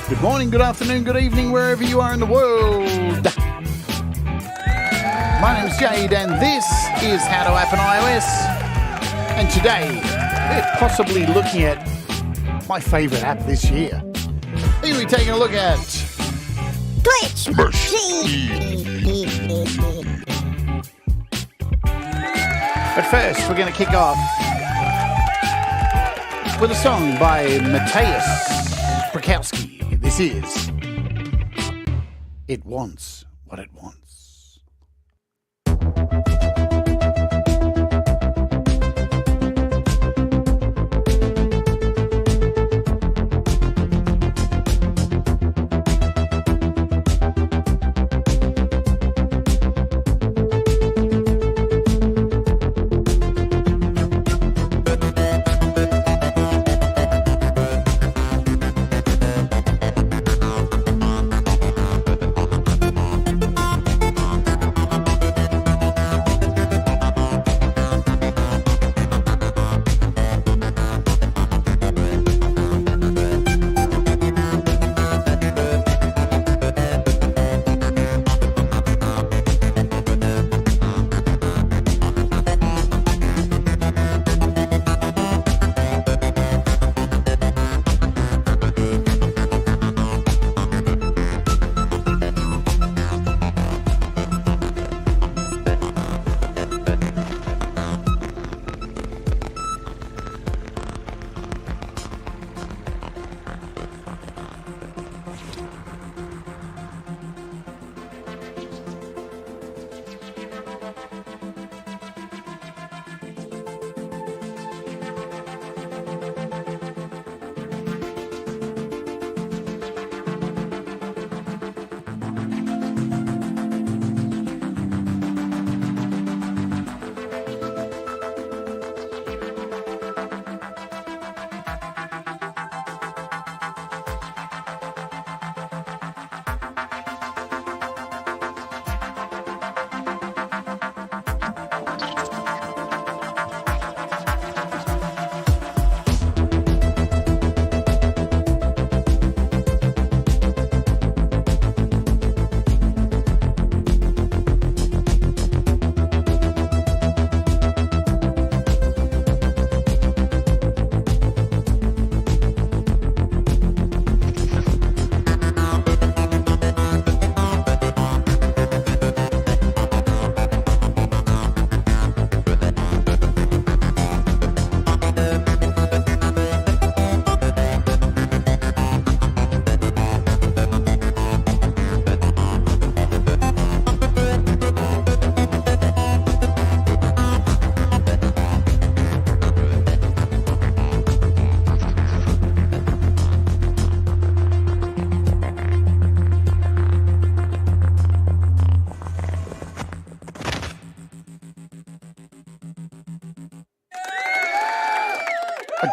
Good morning, good afternoon, good evening, wherever you are in the world. My name's Jade, and this is How to App on iOS. And today, we're possibly looking at my favourite app this year. Here we're taking a look at GlitchScaper. But first, we're going to kick off with a song by Mateusz Brakowski. This is It Wants What It Wants.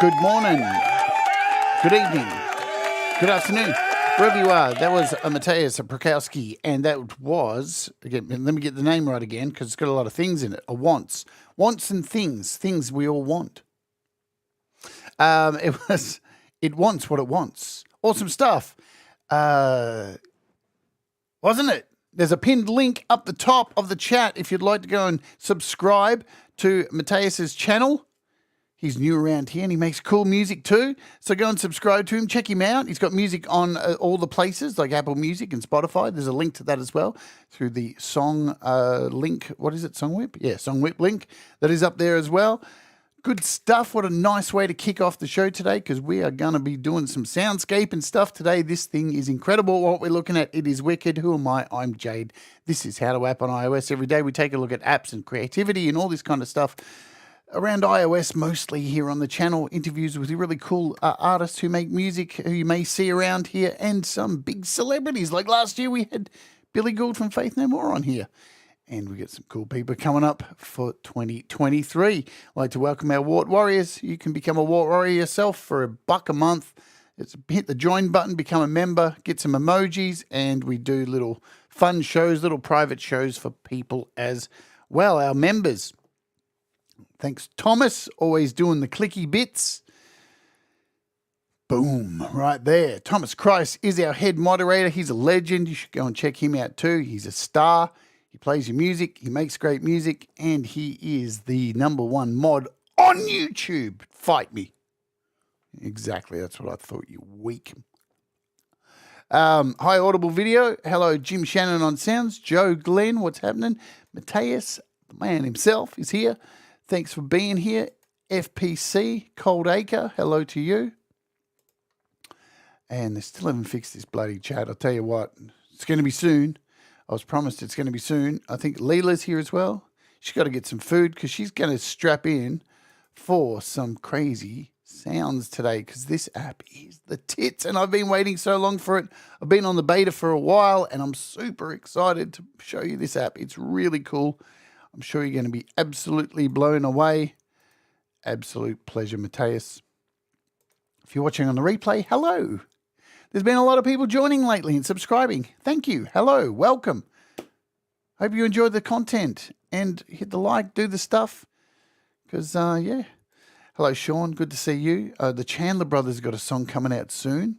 Good morning, good evening, good afternoon, wherever you are. That was Mateusz Brakowski, and that was, again, let me get the name right again, because it's got a lot of things in it. A wants and things we all want. It wants what it wants. Awesome stuff, wasn't it? There's a pinned link up the top of the chat if you'd like to go and subscribe to Mateusz's channel. He's new around here and he makes cool music too. So go and subscribe to him. Check him out. He's got music on all the places like Apple Music and Spotify. There's a link to that as well through the song link. What is it? Song Whip? Yeah, Song Whip link that is up there as well. Good stuff. What a nice way to kick off the show today, because we are going to be doing some soundscape and stuff today. This thing is incredible. What we're looking at, it is wicked. Who am I? I'm Jade. This is How to App on iOS. Every day we take a look at apps and creativity and all this kind of stuff around iOS, mostly here on the channel. Interviews with really cool artists who make music who you may see around here, and some big celebrities. Like last year we had Billy Gould from Faith No More on here. And we get some cool people coming up for 2023. I'd like to welcome our Wart Warriors. You can become a Wart Warrior yourself for $1 a month. It's hit the join button, become a member, get some emojis, and we do little fun shows, little private shows for people as Well, our members. Thanks, Thomas, always doing the clicky bits. Boom, right there. Thomas Christ is our head moderator. He's a legend. You should go and check him out too. He's a star. He plays your music. He makes great music. And he is the #1 mod on YouTube. Fight me. Exactly. That's what I thought, you weak. Hi, Audible Video. Hello, Jim Shannon on sounds. Joe Glenn, what's happening? Mateus, the man himself, is here. Thanks for being here. FPC, Cold Acre, hello to you. And they still haven't fixed this bloody chat. I'll tell you what, it's going to be soon. I was promised it's going to be soon. I think Leela's here as well. She's got to get some food because she's going to strap in for some crazy sounds today because this app is the tits and I've been waiting so long for it. I've been on the beta for a while and I'm super excited to show you this app. It's really cool. I'm sure you're going to be absolutely blown away. Absolute pleasure, Mateus. If you're watching on the replay, hello. There's been a lot of people joining lately and subscribing. Thank you. Hello. Welcome. Hope you enjoyed the content and hit the like, do the stuff. Because, yeah. Hello, Sean. Good to see you. The Chandler Brothers got a song coming out soon.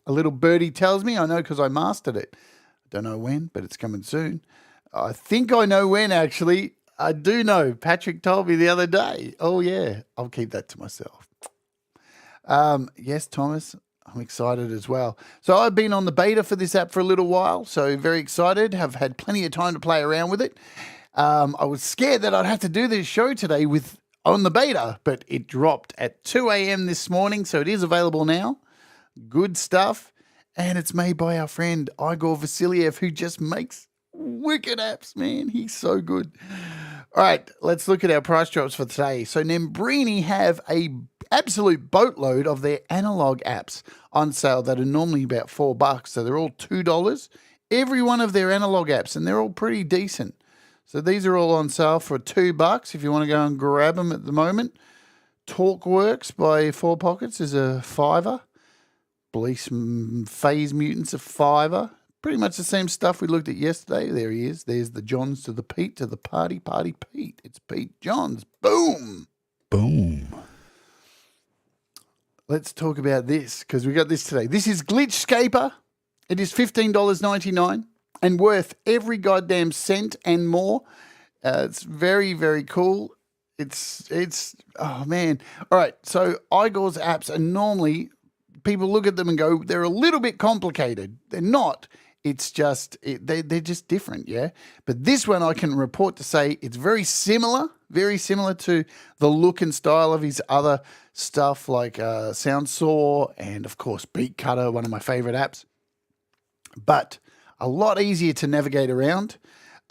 A little birdie tells me. I know because I mastered it. I don't know when, but it's coming soon. I think I know when, actually. I do know. Patrick told me the other day. Oh, yeah. I'll keep that to myself. Yes, Thomas. I'm excited as well. So I've been on the beta for this app for a little while, so very excited. Have had plenty of time to play around with it. I was scared that I'd have to do this show today on the beta, but it dropped at 2 a.m. this morning, so it is available now. Good stuff. And it's made by our friend Igor Vasiliev, who just makes wicked apps, man. He's so good. All right, let's look at our price drops for today. So Nembrini have a absolute boatload of their analog apps on sale that are normally about $4. So they're all $2. Every one of their analog apps, and they're all pretty decent. So these are all on sale for $2 if you want to go and grab them at the moment. TalkWorks by 4 Pockets is a $5. Police Phase Mutants a $5. Pretty much the same stuff we looked at yesterday. There he is. There's the Johns to the Pete to the party Pete. It's Pete Johns. Boom. Boom. Let's talk about this because we got this today. This is GlitchScaper. It is $15.99 and worth every goddamn cent and more. It's very, very cool. It's oh man. All right. So Igor's apps are normally, people look at them and go, they're a little bit complicated. They're not. It's just, they're just different, yeah? But this one I can report to say it's very similar to the look and style of his other stuff like SoundSaw and, of course, Beat Cutter, one of my favorite apps. But a lot easier to navigate around.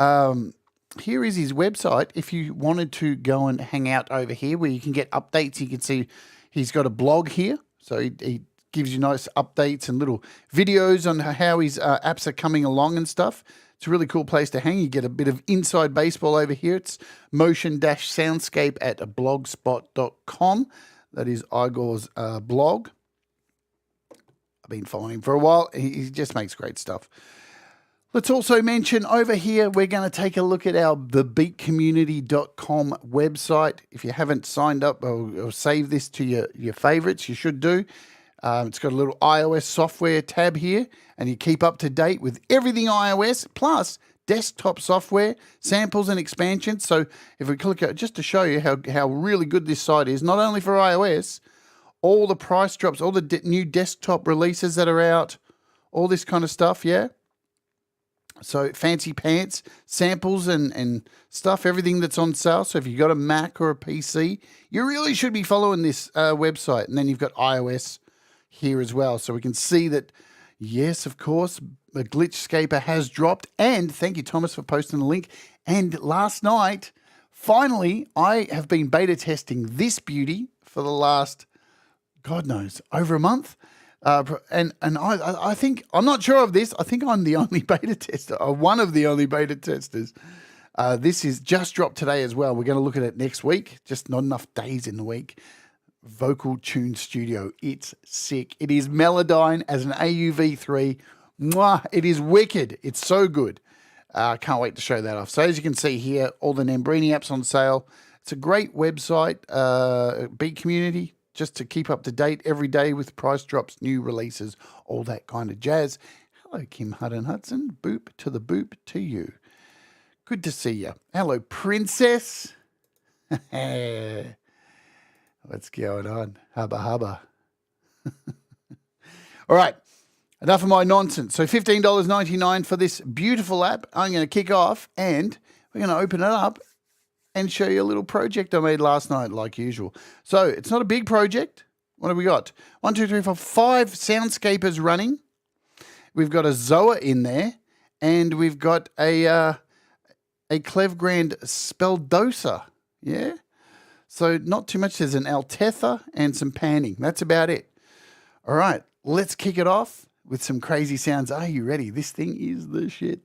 Here is his website. If you wanted to go and hang out over here where you can get updates, you can see he's got a blog here. So he gives you nice updates and little videos on how his apps are coming along and stuff. It's a really cool place to hang. You get a bit of inside baseball over here. It's motion-soundscape at blogspot.com. That is Igor's blog. I've been following him for a while. He just makes great stuff. Let's also mention over here, we're going to take a look at our thebeatcommunity.com website. If you haven't signed up or saved this to your favorites, you should do. It's got a little iOS software tab here, and you keep up to date with everything iOS, plus desktop software, samples and expansions. So if we click it, just to show you how really good this site is, not only for iOS, all the price drops, all the new desktop releases that are out, all this kind of stuff, yeah? So fancy pants, samples and stuff, everything that's on sale. So if you've got a Mac or a PC, you really should be following this website. And then you've got iOS here as well. So we can see that, yes, of course, the GlitchScaper has dropped. And thank you, Thomas, for posting the link. And last night, finally, I have been beta testing this beauty for the last, God knows, over a month. And I think, I'm not sure of this, I think I'm the only beta tester, or one of the only beta testers. This is just dropped today as well. We're going to look at it next week, just not enough days in the week. Vocal Tune Studio, it's sick. It is Melodyne as an AUV3. Mwah, it is wicked. It's so good. Can't wait to show that off. So as you can see here, all the Nambrini apps on sale. It's a great website, Beat community, just to keep up to date every day with price drops, new releases, all that kind of jazz. Hello, Kim Hutton Hudson. Boop to the boop to you. Good to see you. Hello, Princess. What's going on? Hubba hubba. All right. Enough of my nonsense. So $15.99 for this beautiful app. I'm going to kick off and we're going to open it up and show you a little project I made last night like usual. So it's not a big project. What have we got? 1, 2, 3, 4, 5 soundscapers running. We've got a Zoa in there and we've got a Clevgrand Spelldosa. Yeah. So not too much. There's an Altetha and some panning. That's about it. All right. Let's kick it off with some crazy sounds. Are you ready? This thing is the shit.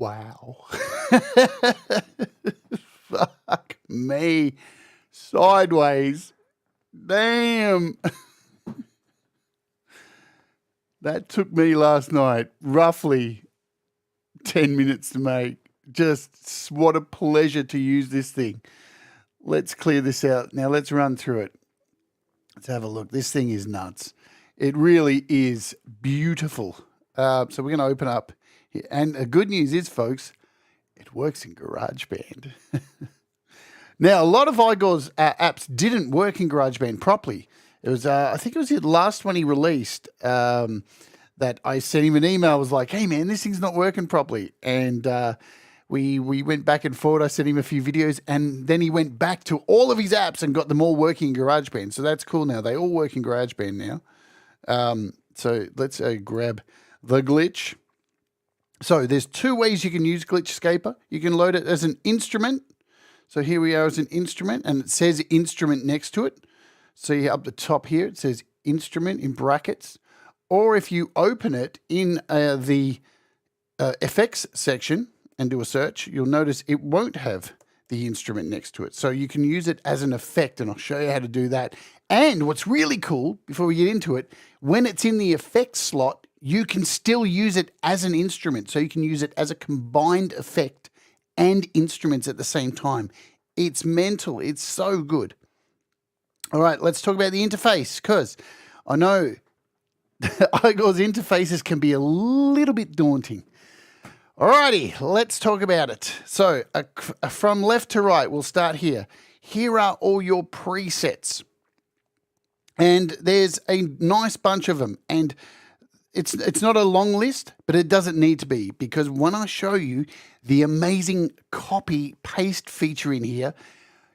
Wow. Fuck me. Sideways. Damn. That took me last night roughly 10 minutes to make. Just what a pleasure to use this thing. Let's clear this out. Now let's run through it. Let's have a look. This thing is nuts. It really is beautiful. So we're going to open up here. And the good news is, folks, it works in GarageBand. Now, a lot of Igor's apps didn't work in GarageBand properly. It was, I think it was the last one he released that I sent him an email. I was like, hey, man, this thing's not working properly. And we went back and forth. I sent him a few videos, and then he went back to all of his apps and got them all working in GarageBand. So that's cool now. They all work in GarageBand now. So let's grab the glitch. So there's two ways you can use GlitchScaper. You can load it as an instrument. So here we are as an instrument, and it says instrument next to it. See up the top here, it says instrument in brackets. Or if you open it in the effects section and do a search, you'll notice it won't have the instrument next to it. So you can use it as an effect, and I'll show you how to do that. And what's really cool, before we get into it, when it's in the effects slot, you can still use it as an instrument. So you can use it as a combined effect and instruments at the same time. It's mental. It's so good. All right, let's talk about the interface, because I know Igor's interfaces can be a little bit daunting. Alrighty, let's talk about it. So from left to right, we'll start here. Here are all your presets. And there's a nice bunch of them. And it's not a long list, but it doesn't need to be, because when I show you the amazing copy paste feature in here,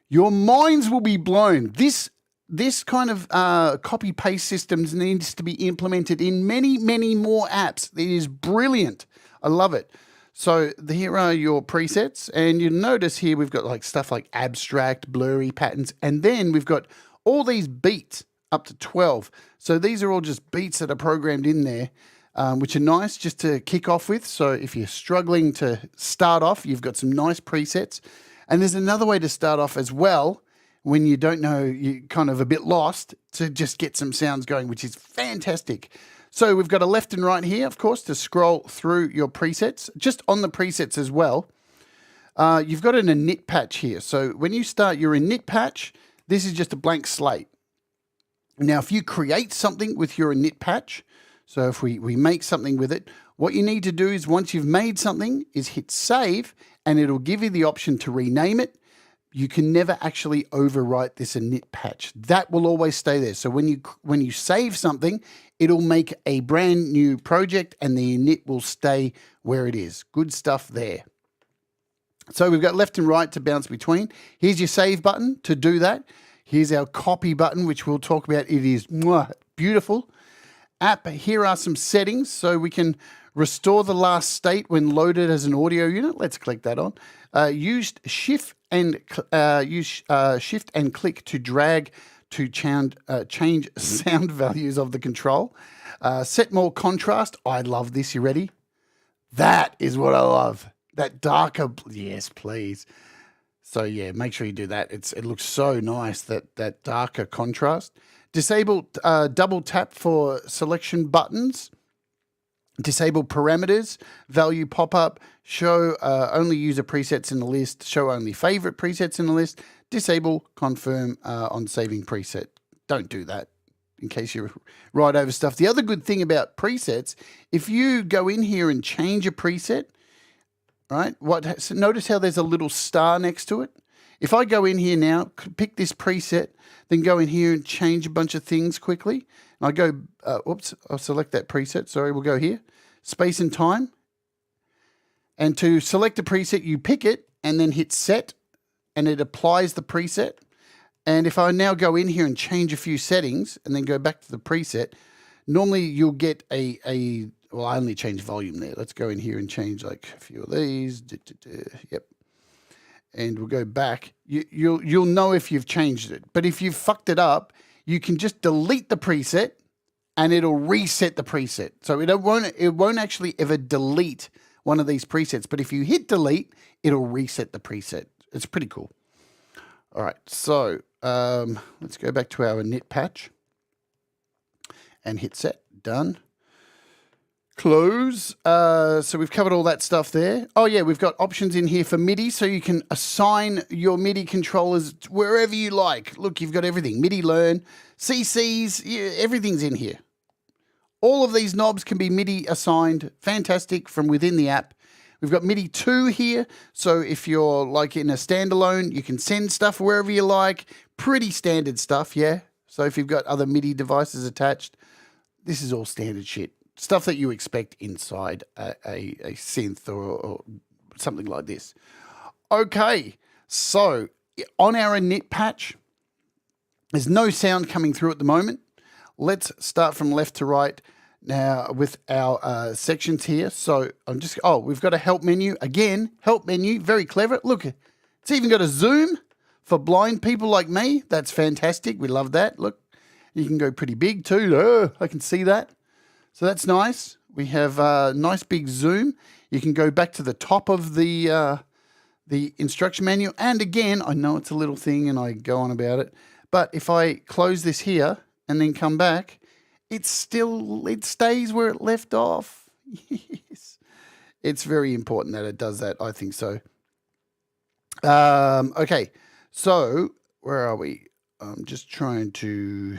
your minds will be blown. This kind of copy paste systems needs to be implemented in many, many more apps. It is brilliant. I love it. So here are your presets, and you'll notice here we've got like stuff like abstract, blurry patterns, and then we've got all these beats up to 12. So these are all just beats that are programmed in there, which are nice just to kick off with. So if you're struggling to start off, you've got some nice presets. And there's another way to start off as well, when you don't know, you're kind of a bit lost, to just get some sounds going, which is fantastic. So we've got a left and right here, of course, to scroll through your presets. Just on the presets as well, you've got an init patch here. So when you start your init patch, this is just a blank slate. Now, if you create something with your init patch, so if we make something with it, what you need to do is, once you've made something, is hit save, and it'll give you the option to rename it. You can never actually overwrite this init patch. That will always stay there. So when you save something, it'll make a brand new project, and the init will stay where it is. Good stuff there. So we've got left and right to bounce between. Here's your save button to do that. Here's our copy button, which we'll talk about. It is beautiful. App, here are some settings. So we can restore the last state when loaded as an audio unit. Let's click that on. Use shift and click to drag to change sound values of the control. Set more contrast. I love this. You ready? That is what I love. That darker. Yes, please. So yeah, make sure you do that. It looks so nice, that darker contrast. Disable double tap for selection buttons. Disable parameters, value pop-up, show only user presets in the list, show only favorite presets in the list, disable confirm on saving preset. Don't do that in case you write over stuff. The other good thing about presets, if you go in here and change a preset, right? Notice how there's a little star next to it? If I go in here now, pick this preset, then go in here and change a bunch of things quickly, and I go, I'll select that preset. Sorry, we'll go here, space and time. And to select a preset, you pick it and then hit set, and it applies the preset. And if I now go in here and change a few settings and then go back to the preset, normally you'll get well, I only change volume there. Let's go in here and change like a few of these. Yep. And we'll go back. You'll know if you've changed it. But if you've fucked it up, you can just delete the preset and it'll reset the preset. So it won't actually ever delete one of these presets. But if you hit delete, it'll reset the preset. It's pretty cool. All right, so let's go back to our knit patch and hit set. Done. Close. So we've covered all that stuff there. Oh yeah, we've got options in here for MIDI, so you can assign your MIDI controllers wherever you like. Look, you've got everything. MIDI learn, CCs, yeah, everything's in here. All of these knobs can be MIDI assigned. Fantastic from within the app. We've got MIDI 2 here, so if you're like in a standalone, you can send stuff wherever you like. Pretty standard stuff, yeah? So if you've got other MIDI devices attached, this is all standard shit. Stuff that you expect inside a synth or something like this. Okay, so on our init patch, there's no sound coming through at the moment. Let's start from left to right now with our sections here. So we've got a help menu. Again, help menu, very clever. Look, it's even got a zoom for blind people like me. That's fantastic. We love that. Look, you can go pretty big too. I can see that. So that's nice. We have a nice big zoom. You can go back to the top of the instruction manual. And again, I know it's a little thing and I go on about it, but if I close this here and then come back, it stays where it left off. Yes. It's very important that it does that. I think so. Okay. So where are we? I'm just trying to...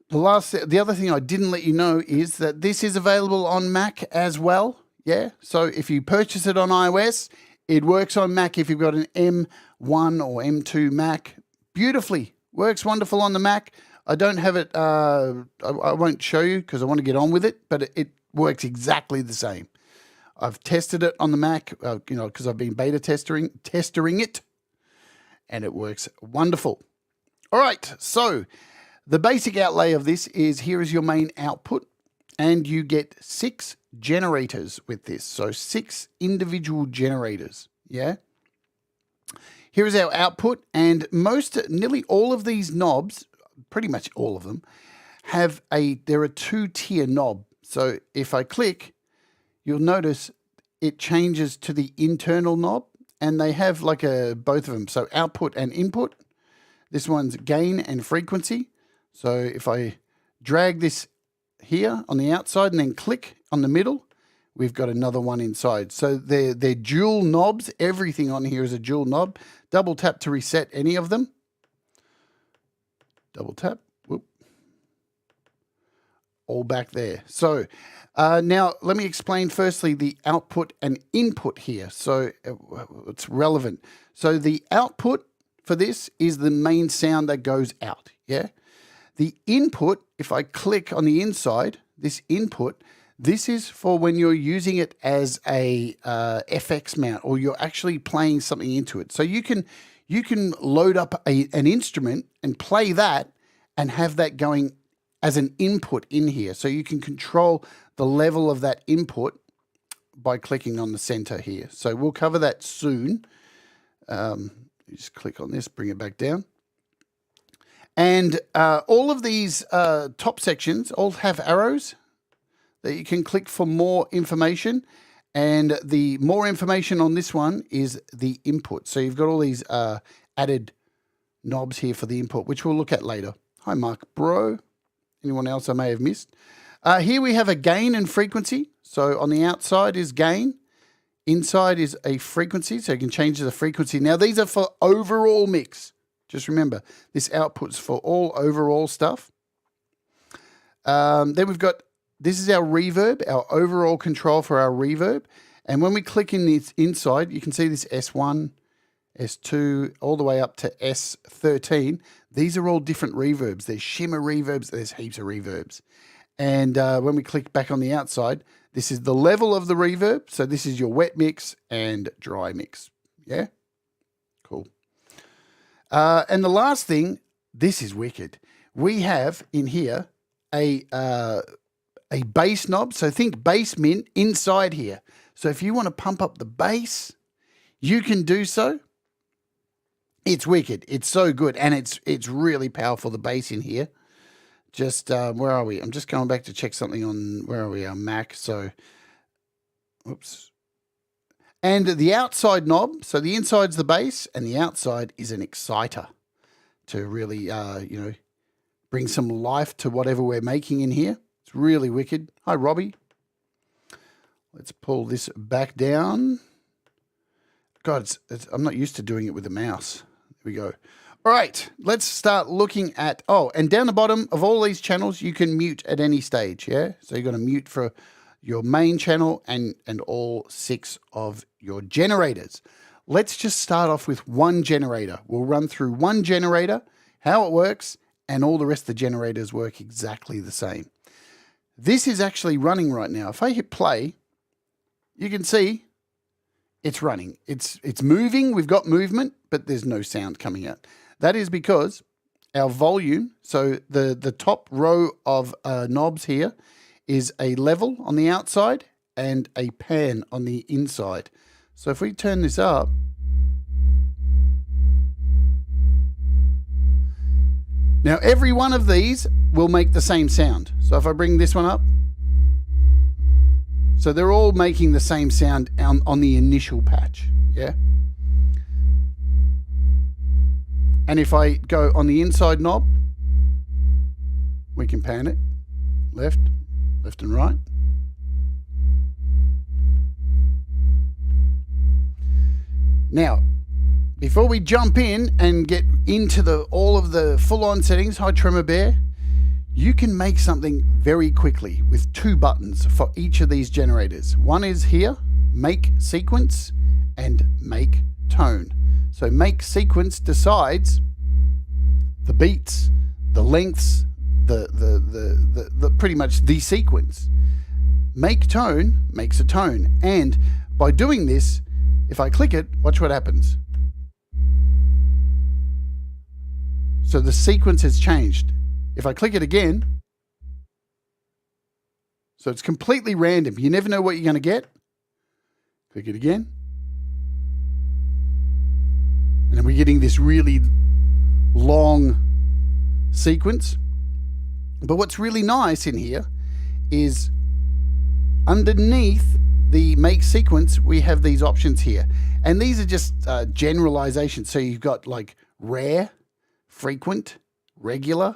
The other thing I didn't let you know is that this is available on Mac as well. Yeah. So if you purchase it on iOS, it works on Mac if you've got an M1 or M2 Mac. Beautifully. Works wonderful on the Mac. I don't have it. I won't show you because I want to get on with it, but it works exactly the same. I've tested it on the Mac, because I've been beta testing it, and it works wonderful. All right. So the basic outlay of this is here is your main output, and you get 6 generators with this. So 6 individual generators, yeah? Here is our output, and nearly all of these knobs, pretty much all of them, they're a 2-tier knob. So if I click, you'll notice it changes to the internal knob, and they have like both of them. So output and input. This one's gain and frequency. So if I drag this here on the outside and then click on the middle, we've got another one inside. So they're dual knobs. Everything on here is a dual knob. Double tap to reset any of them. Double tap. Whoop. All back there. So now let me explain firstly the output and input here. So it's relevant. So the output for this is the main sound that goes out. Yeah. The input, if I click on the inside, this input, this is for when you're using it as a FX mount, or you're actually playing something into it. So you can load up an instrument and play that and have that going as an input in here. So you can control the level of that input by clicking on the center here. So we'll cover that soon. You just click on this, bring it back down. And all of these top sections all have arrows that you can click for more information. And the more information on this one is the input. So you've got all these added knobs here for the input, which we'll look at later. Hi, Mark Bro. Anyone else I may have missed? Here we have a gain and frequency. So on the outside is gain. Inside is a frequency, so you can change the frequency. Now, these are for overall mix. Just remember, this output's for all overall stuff. Then we've got, this is our reverb, our overall control for our reverb. And when we click in this inside, you can see this S1, S2, all the way up to S13. These are all different reverbs. There's shimmer reverbs, there's heaps of reverbs. And when we click back on the outside, this is the level of the reverb. So this is your wet mix and dry mix. Yeah? Cool. And the last thing, this is wicked. We have in here a bass knob. So think bass min inside here. So if you want to pump up the bass, you can do so. It's wicked. It's so good. And it's really powerful, the bass in here. Just, where are we? I'm just going back to check something on, where are we? Our Mac. So Oops. And the outside knob, so the inside's the bass and the outside is an exciter to really, bring some life to whatever we're making in here. It's really wicked. Hi, Robbie. Let's pull this back down. God, I'm not used to doing it with the mouse. There we go. All right, let's start looking at, and down the bottom of all these channels, you can mute at any stage, yeah? So you're going to mute for your main channel and all 6 of your generators. Let's just start off with one generator. We'll run through one generator, how it works, and all the rest of the generators work exactly the same. This is actually running right now. If I hit play, you can see it's running. It's moving. We've got movement, but there's no sound coming out. That is because our volume, so the top row of knobs here is a level on the outside and a pan on the inside. So if we turn this up, now every one of these will make the same sound. So if I bring this one up, so they're all making the same sound on the initial patch, yeah? And if I go on the inside knob, we can pan it, left and right. Now, before we jump in and get into all of the full-on settings, hi Tremor Bear, you can make something very quickly with 2 buttons for each of these generators. One is here, make sequence, and make tone. So make sequence decides the beats, the lengths, the pretty much the sequence. Make tone makes a tone. And by doing this, if I click it, watch what happens. So the sequence has changed. If I click it again, so it's completely random. You never know what you're going to get. Click it again. And then we're getting this really long sequence. But what's really nice in here is underneath the make sequence, we have these options here. And these are just generalizations. So you've got like rare, frequent, regular,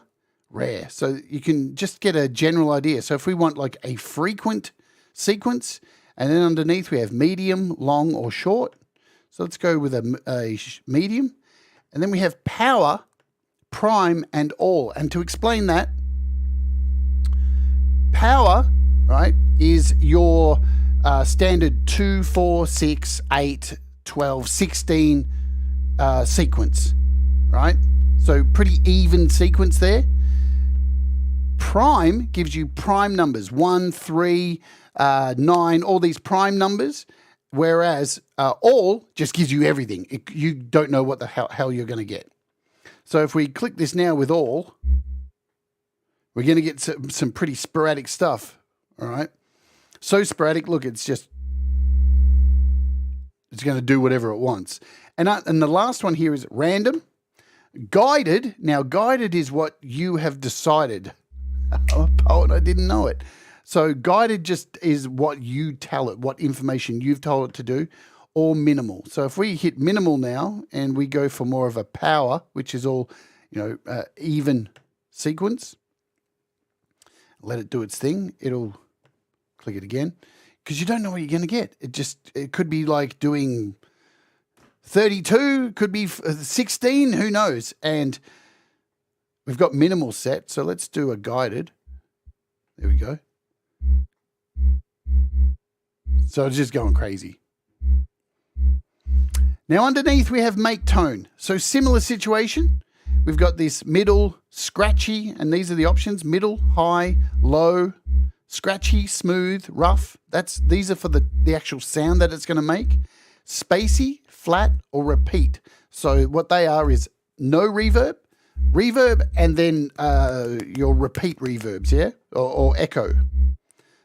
rare. So you can just get a general idea. So if we want like a frequent sequence, and then underneath we have medium, long, or short. So let's go with a medium. And then we have power, prime, and all. And to explain that, power, right, is your standard 2, 4, 6, 8, 12, 16 sequence, right? So pretty even sequence there. Prime gives you prime numbers, 1, 3, 9, all these prime numbers, whereas all just gives you everything. You don't know what the hell you're going to get. So if we click this now with all, we're going to get some pretty sporadic stuff, all right? So sporadic, look, it's going to do whatever it wants. And the last one here is random. Guided, now guided is what you have decided. I'm a poet, I didn't know it. So guided just is what you tell it, what information you've told it to do, or minimal. So if we hit minimal now and we go for more of a power, which is all, even sequence, let it do its thing. It'll click it again because you don't know what you're going to get. It could be like doing 32, could be 16, who knows? And we've got minimal set. So let's do a guided. There we go. So it's just going crazy. Now underneath we have make tone. So similar situation. We've got this middle, scratchy, and these are the options: middle, high, low, scratchy, smooth, rough. These are for the actual sound that it's going to make. Spacey, flat, or repeat. So what they are is no reverb, and then your repeat reverbs, yeah, or echo.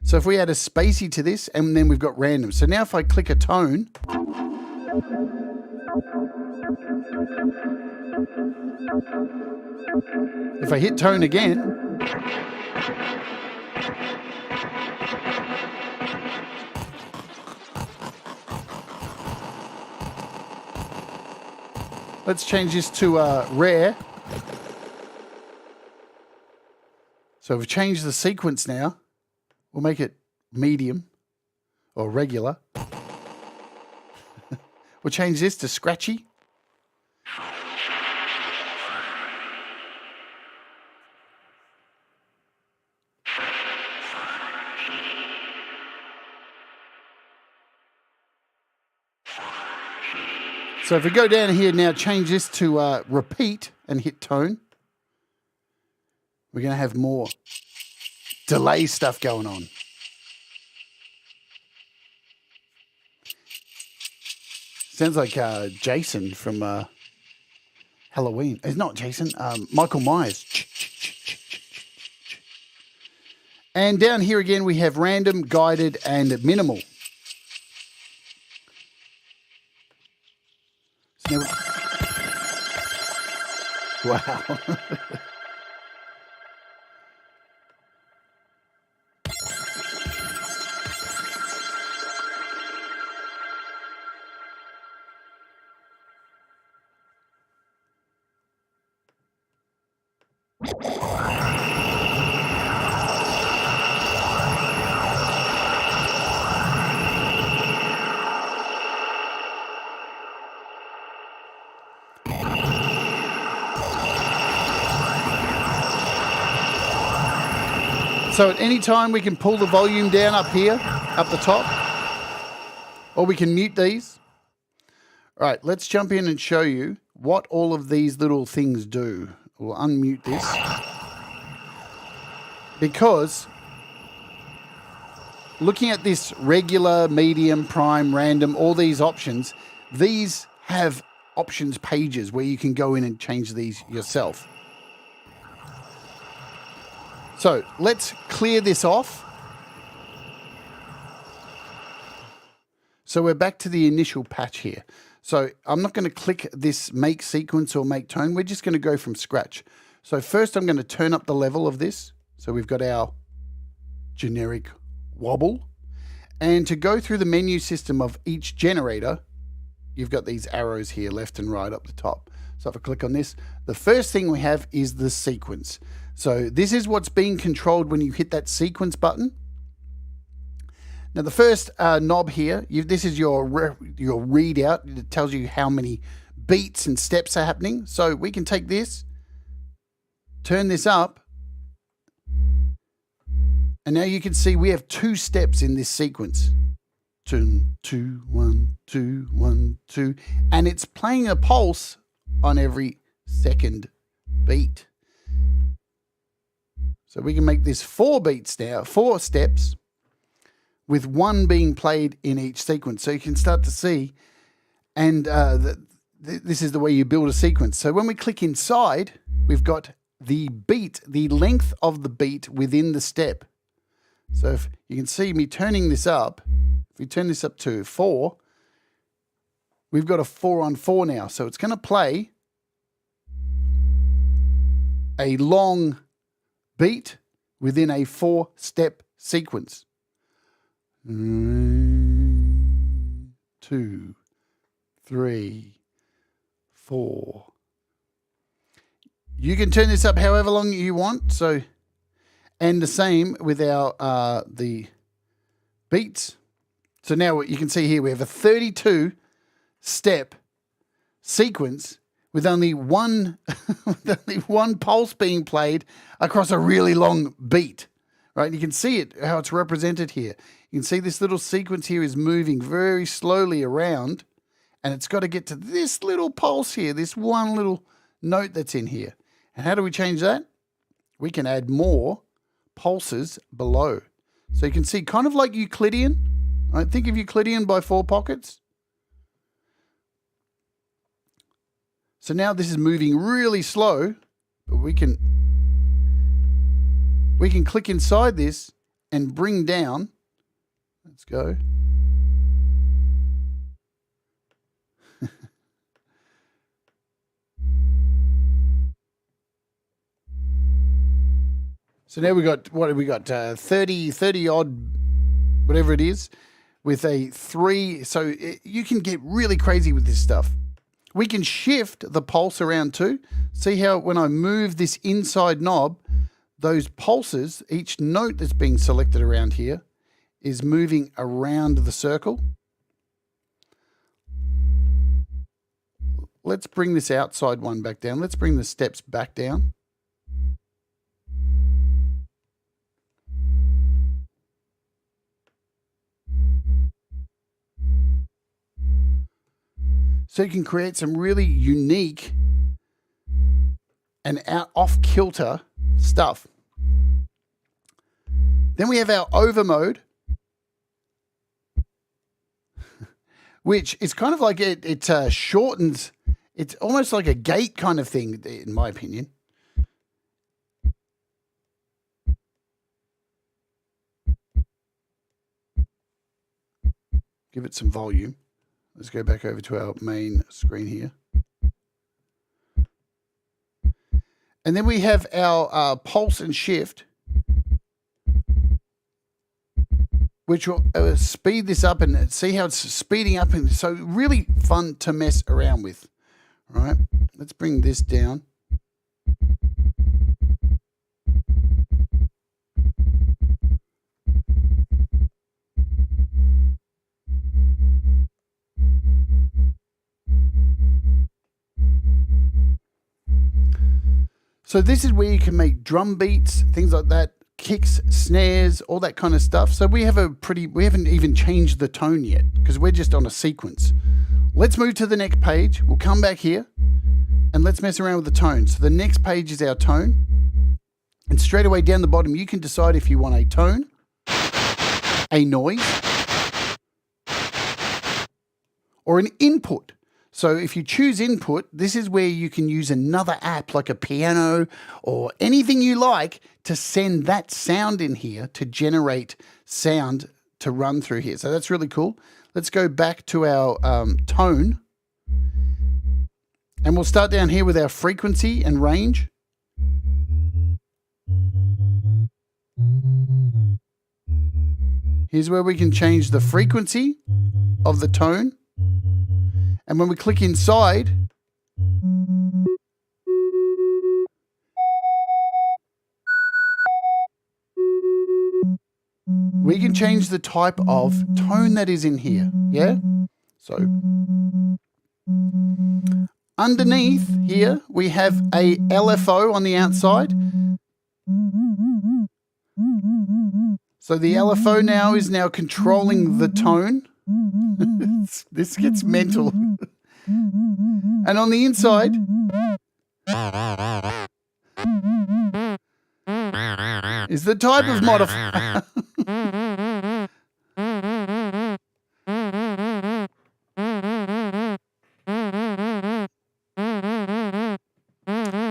So if we add a spacey to this, and then we've got random. So now if I click a tone, if I hit tone again, Let's change this to rare. So we've changed the sequence now. We'll make it medium or regular. We'll change this to scratchy. So if we go down here now, change this to repeat and hit tone, we're going to have more delay stuff going on. Sounds like Jason from Halloween. It's not Jason, Michael Myers. And down here again, we have random, guided, and minimal. So now wow. So at any time we can pull the volume down up here, up the top, or we can mute these. All right, let's jump in and show you what all of these little things do. We'll unmute this because looking at this regular, medium, prime, random, all these options, these have options pages where you can go in and change these yourself. So let's clear this off. So we're back to the initial patch here. So I'm not going to click this make sequence or make tone. We're just going to go from scratch. So first I'm going to turn up the level of this. So we've got our generic wobble. And to go through the menu system of each generator, you've got these arrows here, left and right up the top. So if I click on this, the first thing we have is the sequence. So this is what's being controlled when you hit that sequence button. Now the first knob here, this is your readout. It tells you how many beats and steps are happening. So we can take this, turn this up, and now you can see we have 2 steps in this sequence. 2, 2, 1, 2, 1, 2, and it's playing a pulse on every second beat. So we can make this 4 beats now, 4 steps, with 1 being played in each sequence. So you can start to see, and this is the way you build a sequence. So when we click inside, we've got the beat, the length of the beat within the step. So if you can see me turning this up, if we turn this up to 4, we've got a 4 on 4 now. So it's going to play a long beat within a 4-step sequence. 2, 3, 4. You can turn this up however long you want. So, and the same with our the beats. So now what you can see here, we have a 32-step sequence with only one pulse being played across a really long beat, right? And you can see it, how it's represented here. You can see this little sequence here is moving very slowly around, and it's got to get to this little pulse here, this one little note that's in here. And how do we change that? We can add more pulses below. So you can see, kind of like Euclidean. Right? Think of Euclidean by 4 pockets. So now this is moving really slow, but we can click inside this and bring down. Let's go. So now we got, what have we got? 30 odd, whatever it is, with a 3. So you can get really crazy with this stuff. We can shift the pulse around too. See how when I move this inside knob, those pulses, each note that's being selected around here is moving around the circle. Let's bring this outside one back down. Let's bring the steps back down. So you can create some really unique and off-kilter stuff. Then we have our over mode, which is kind of like it shortens. It's almost like a gate kind of thing, in my opinion. Give it some volume. Let's go back over to our main screen here. And then we have our pulse and shift, which will speed this up and see how it's speeding up. And so really fun to mess around with. All right, let's bring this down. So this is where you can make drum beats, things like that, kicks, snares, all that kind of stuff. So we haven't even changed the tone yet because we're just on a sequence. Let's move to the next page. We'll come back here and let's mess around with the tone. So the next page is our tone. And straight away down the bottom, you can decide if you want a tone, a noise, or an input. So if you choose input, this is where you can use another app like a piano or anything you like to send that sound in here to generate sound to run through here. So that's really cool. Let's go back to our tone. And we'll start down here with our frequency and range. Here's where we can change the frequency of the tone. And when we click inside, we can change the type of tone that is in here. Yeah? So underneath here, we have a LFO on the outside. So the LFO now is controlling the tone. This gets mental. And on the inside is the type of modifier.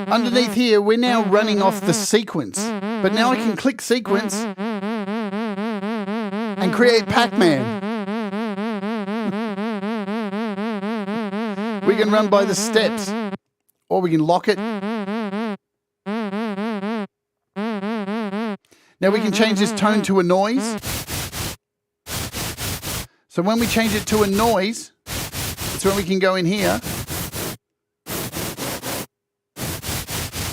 Underneath here, we're now running off the sequence. But now I can click sequence and create Pac-Man. We can run by the steps, or we can lock it. Now we can change this tone to a noise. So when we change it to a noise, it's when we can go in here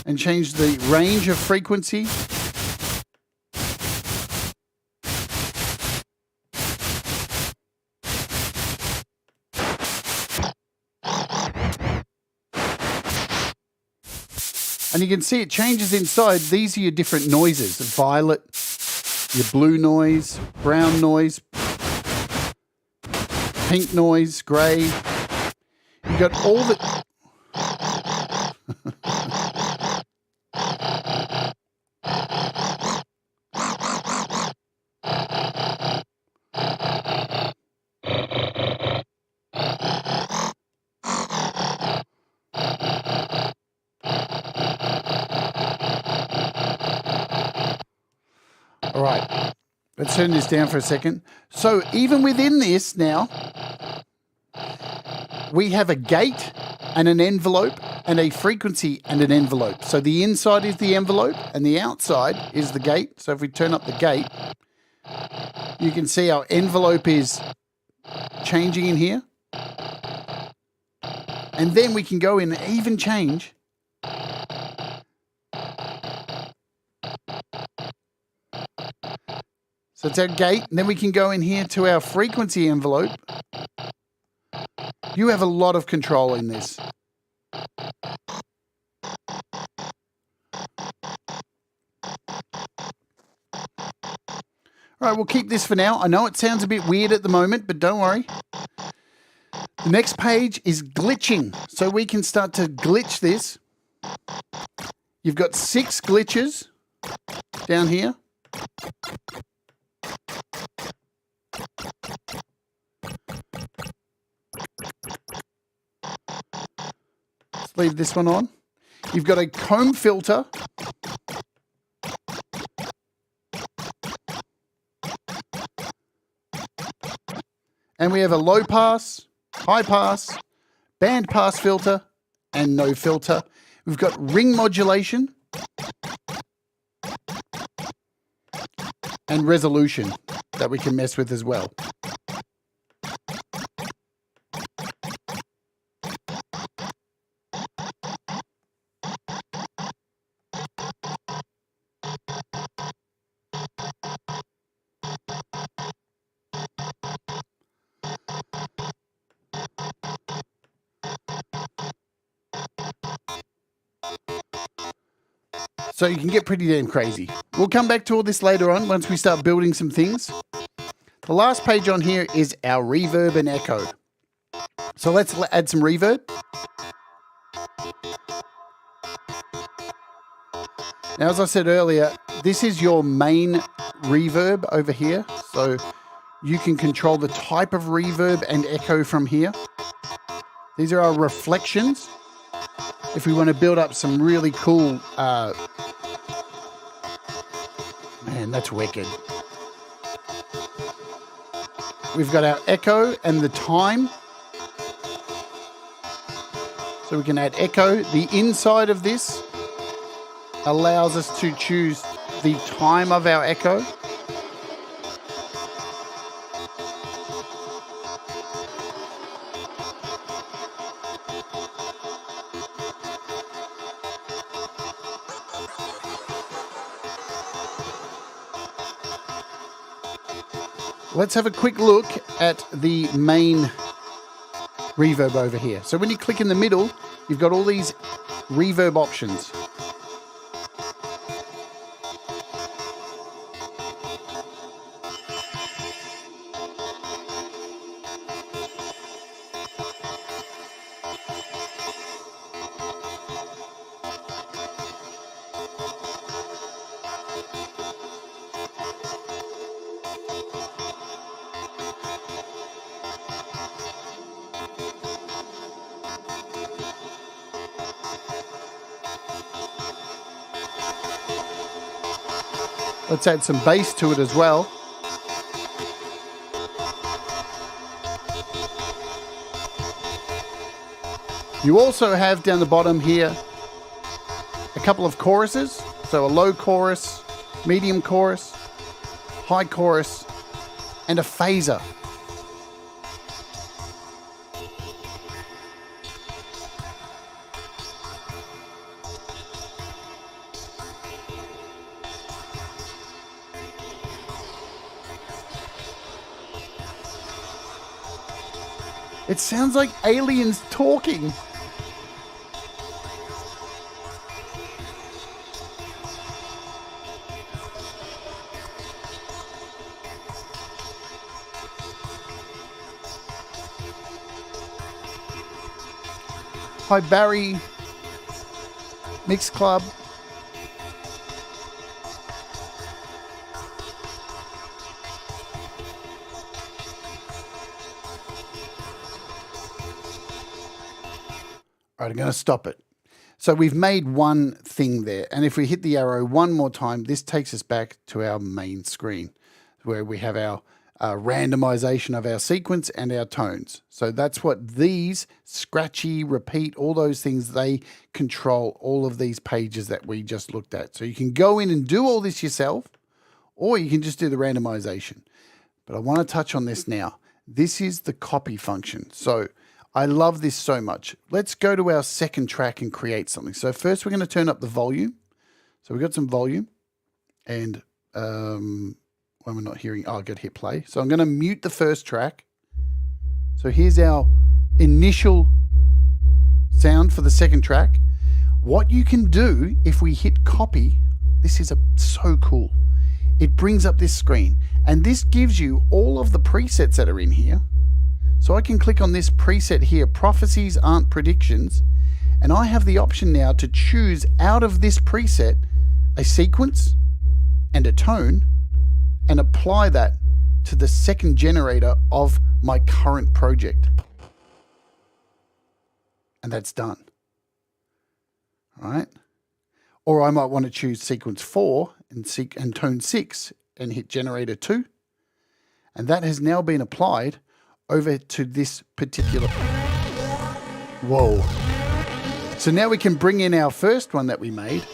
and change the range of frequency. And you can see it changes inside. These are your different noises. Violet, your blue noise, brown noise, pink noise, grey. You've got all the... All right, let's turn this down for a second. So even within this now, we have a gate and an envelope and a frequency and an envelope. So the inside is the envelope and the outside is the gate. So if we turn up the gate, you can see our envelope is changing in here. And then we can go in and even change so it's our gate, and then we can go in here to our frequency envelope. You have a lot of control in this. All right, we'll keep this for now. I know it sounds a bit weird at the moment, but don't worry. The next page is glitching. So we can start to glitch this. You've got 6 glitches down here. Let's leave this one on. You've got a comb filter. And we have a low pass, high pass, band pass filter, and no filter. We've got ring modulation and resolution that we can mess with as well. So you can get pretty damn crazy. We'll come back to all this later on once we start building some things. The last page on here is our reverb and echo. So let's add some reverb. Now, as I said earlier, this is your main reverb over here. So you can control the type of reverb and echo from here. These are our reflections. If we want to build up some really cool, man, that's wicked. We've got our echo and the time. So we can add echo. The inside of this allows us to choose the time of our echo. Let's have a quick look at the main reverb over here. So when you click in the middle, you've got all these reverb options. Let's add some bass to it as well. You also have down the bottom here a couple of choruses. So a low chorus, medium chorus, high chorus, and a phaser. It sounds like aliens talking. Hi, Barry. Mix Club. All right, I'm going to stop it. So we've made one thing there. And if we hit the arrow one more time, this takes us back to our main screen where we have our randomization of our sequence and our tones. So that's what these scratchy, repeat, all those things, they control all of these pages that we just looked at. So you can go in and do all this yourself, or you can just do the randomization. But I want to touch on this now. This is the copy function. So I love this so much. Let's go to our second track and create something. So first we're going to turn up the volume. So we've got some volume and when we're not hearing, I'll go to hit play. So I'm going to mute the first track. So here's our initial sound for the second track. What you can do if we hit copy, this is so cool. It brings up this screen and this gives you all of the presets that are in here. So I can click on this preset here, prophecies aren't predictions, and I have the option now to choose out of this preset a sequence and a tone and apply that to the second generator of my current project. And that's done. All right. Or I might want to choose sequence 4 and tone 6 and hit generator 2. And that has now been applied over to this particular. Whoa. So now we can bring in our first one that we made.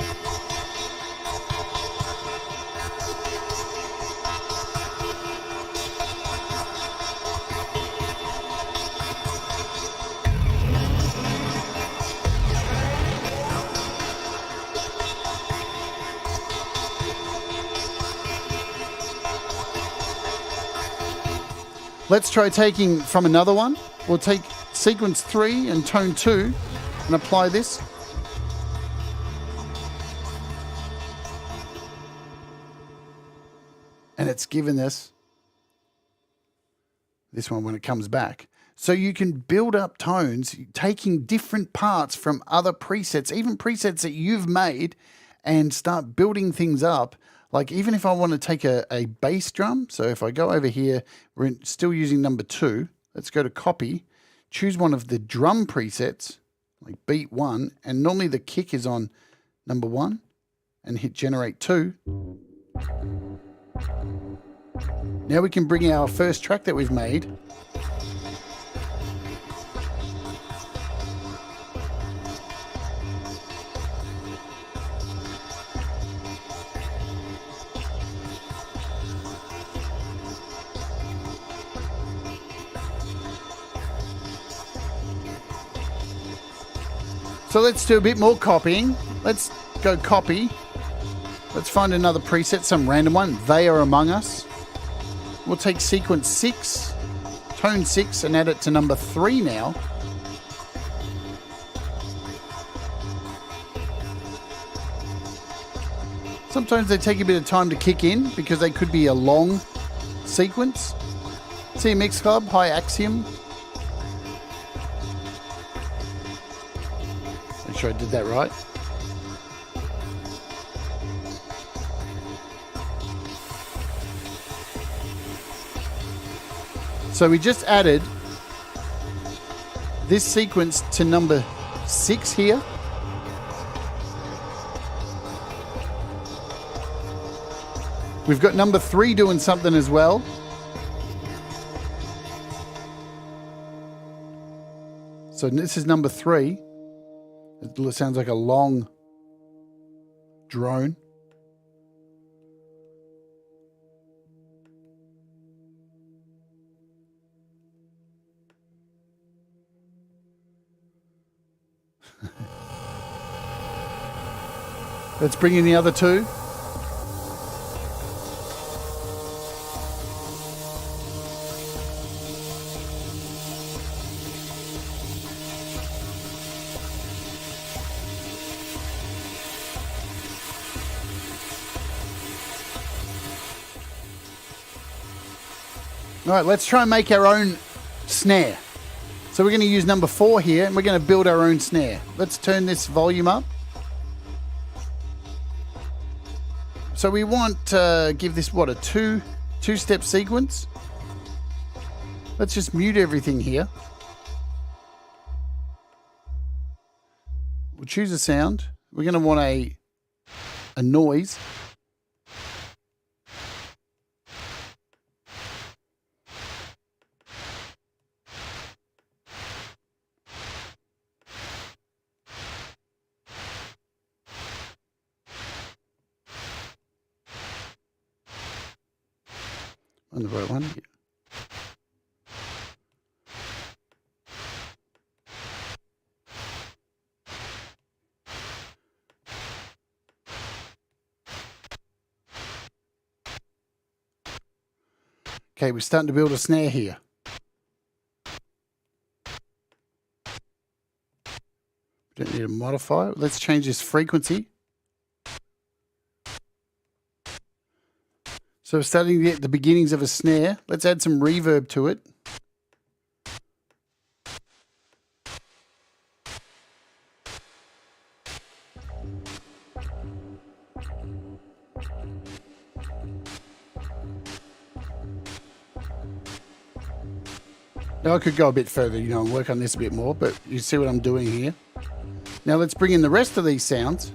Let's try taking from another one. We'll take sequence 3 and tone 2 and apply this. And it's given us this one when it comes back. So you can build up tones, taking different parts from other presets, even presets that you've made, and start building things up. Like even if I want to take a bass drum, so if I go over here, we're still using number 2. Let's go to copy, choose one of the drum presets, like beat 1, and normally the kick is on number 1, and hit generate 2. Now we can bring our first track that we've made. So let's do a bit more copying. Let's go copy. Let's find another preset, some random one. They Are Among Us. We'll take sequence 6, tone 6, and add it to number 3 now. Sometimes they take a bit of time to kick in because they could be a long sequence. See Mix Club, High Axiom. Make sure I did that right. So we just added this sequence to number 6 here. We've got number 3 doing something as well. So this is number 3. It sounds like a long drone. Let's bring in the other 2. All right, let's try and make our own snare. So we're going to use number 4 here, and we're going to build our own snare. Let's turn this volume up. So we want to give this, what, a two-step sequence. Let's just mute everything here. We'll choose a sound. We're going to want a noise. On the right one. Okay, we're starting to build a snare here. Don't need to modify it. Let's change this frequency. So we're starting to get the beginnings of a snare. Let's add some reverb to it. Now I could go a bit further, you know, and work on this a bit more, but you see what I'm doing here. Now let's bring in the rest of these sounds.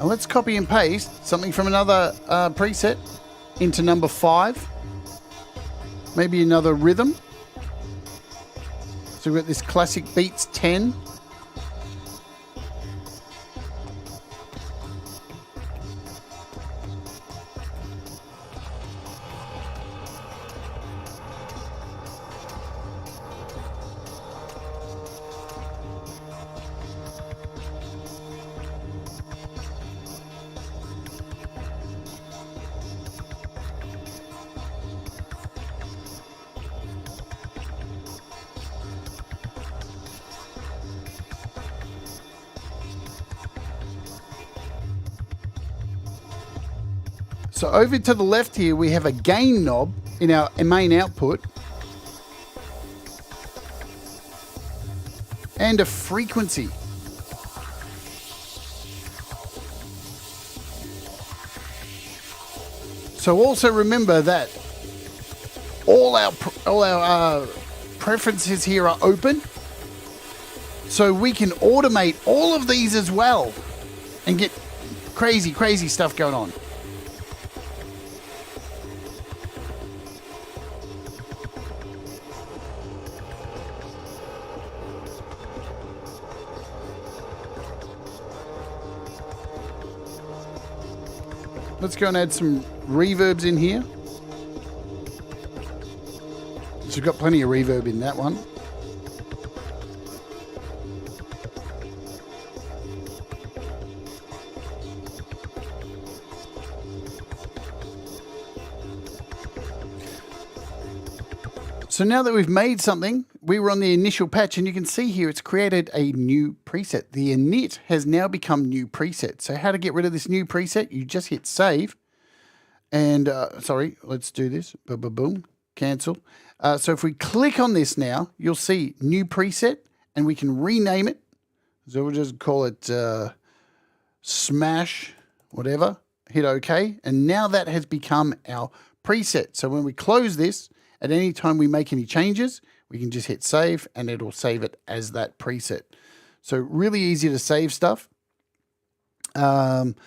And let's copy and paste something from another preset into number 5. Maybe another rhythm. So we've got this classic beats 10. So over to the left here, we have a gain knob in our main output and a frequency. So also remember that all our preferences here are open, so we can automate all of these as well and get crazy stuff going on. Let's go and add some reverbs in here. So we've got plenty of reverb in that one. So now that we've made something, we were on the initial patch and you can see here it's created a new preset. The init has now become new preset. So how to get rid of this new preset? You just hit save and, sorry, let's do this. Boom, cancel. So if we click on this now, you'll see new preset and we can rename it. So we'll just call it smash, whatever, hit OK. And now that has become our preset. So when we close this, at any time we make any changes, we can just hit save and it'll save it as that preset. So really easy to save stuff. Cool.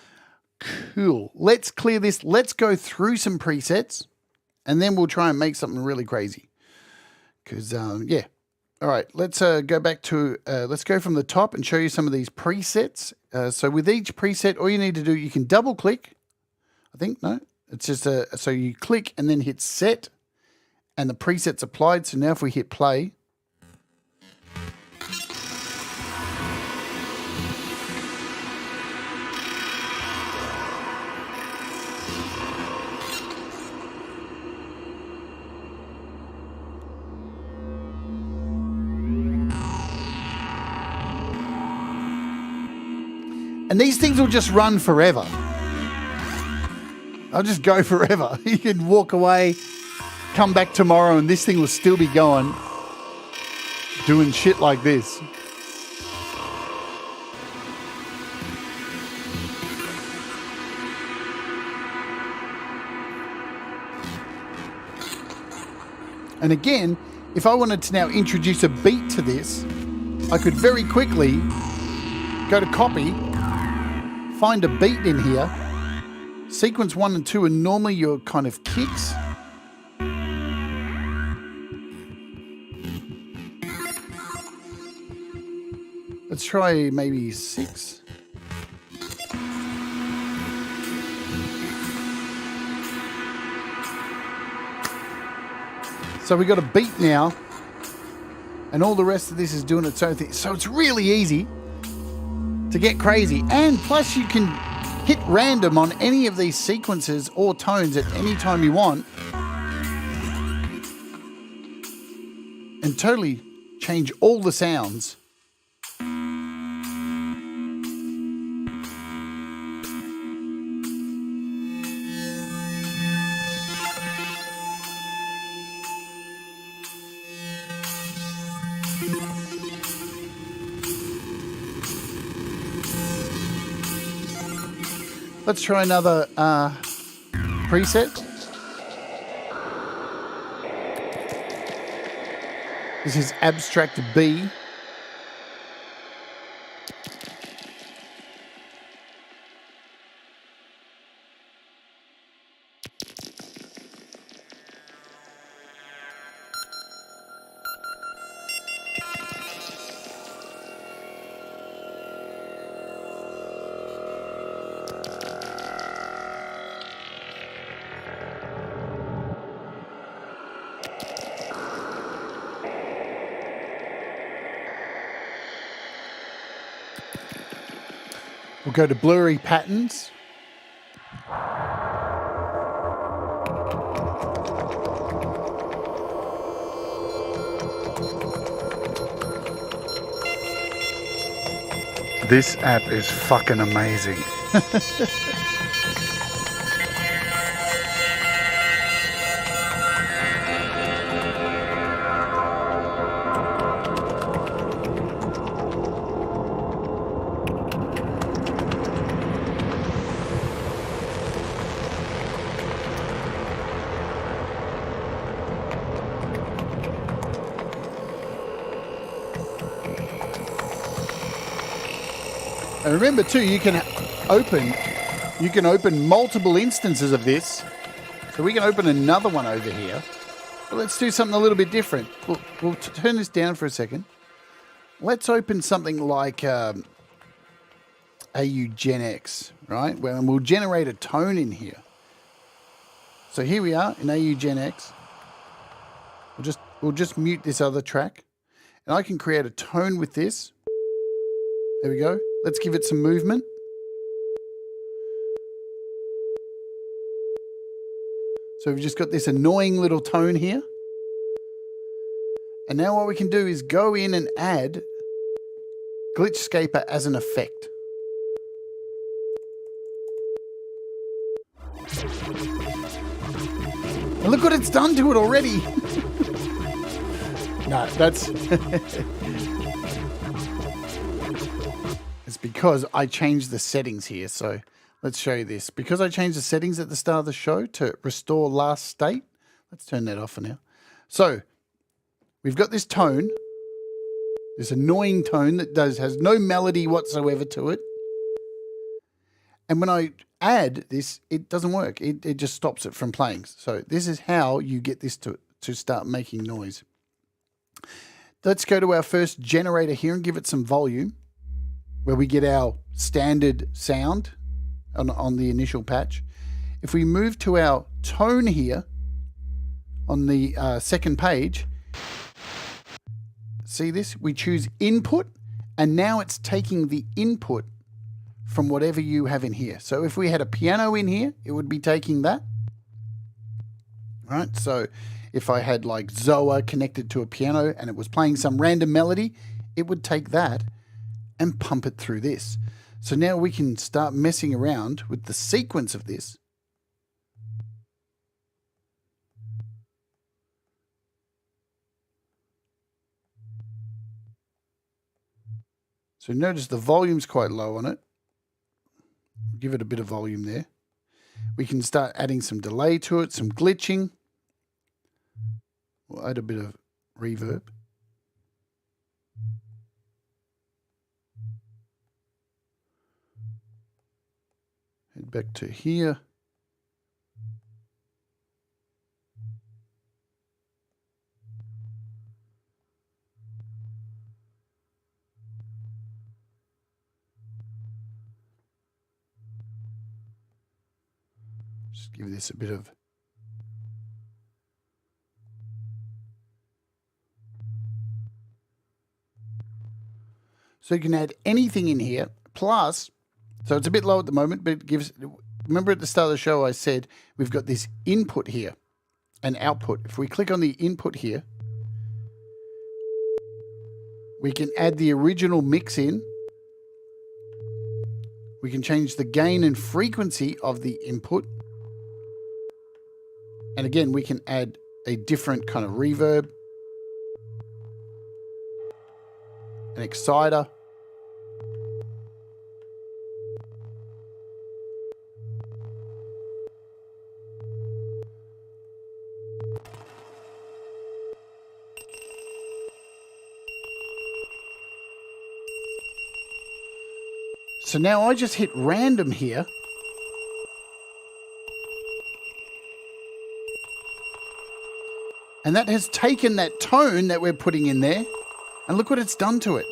Let's clear this. Let's go through some presets and then we'll try and make something really crazy. Because, yeah. All right, let's go back to, let's go from the top and show you some of these presets. So with each preset, all you need to do, you can double click. I think, no, it's just so you click and then hit set. And the preset's applied. So now if we hit play, And these things will just run forever. I'll just go forever. You can walk away, come back tomorrow, and this thing will still be going, doing shit like this. And again, if I wanted to now introduce a beat to this, I could very quickly go to copy, find a beat in here. Sequence 1 and 2 are normally your kind of kicks. Let's try maybe 6. So we got a beat now, and all the rest of this is doing its own thing. So it's really easy to get crazy. And plus you can hit random on any of these sequences or tones at any time you want and totally change all the sounds. Let's try another preset. This is Abstract B. We'll go to blurry patterns. This app is fucking amazing. And remember too, you can open multiple instances of this. So we can open another one over here. But let's do something a little bit different. We'll turn this down for a second. Let's open something like AU Gen X, right? Well, and we'll generate a tone in here. So here we are in AU Gen X. We'll just mute this other track. And I can create a tone with this. There we go. Let's give it some movement. So we've just got this annoying little tone here. And now what we can do is go in and add GlitchScaper as an effect. And look what it's done to it already. No, that's... It's because I changed the settings here. So let's show you this. Because I changed the settings at the start of the show to restore last state. Let's turn that off for now. So we've got this tone, this annoying tone that has no melody whatsoever to it. And when I add this, it doesn't work. It just stops it from playing. So this is how you get this to start making noise. Let's go to our first generator here and give it some volume, where we get our standard sound on the initial patch. If we move to our tone here on the second page, see this? We choose input, and now it's taking the input from whatever you have in here. So if we had a piano in here, it would be taking that. Right? So if I had like Zoa connected to a piano and it was playing some random melody, it would take that and pump it through this. So now we can start messing around with the sequence of this. So notice the volume's quite low on it. Give it a bit of volume there. We can start adding some delay to it, some glitching. We'll add a bit of reverb. Head back to here. Just give this a bit of... So you can add anything in here, plus, so it's a bit low at the moment, but it gives, remember at the start of the show I said we've got this input here and output. If we click on the input here, we can add the original mix in. We can change the gain and frequency of the input. And again, we can add a different kind of reverb, an exciter. So now I just hit random here. And that has taken that tone that we're putting in there, and look what it's done to it.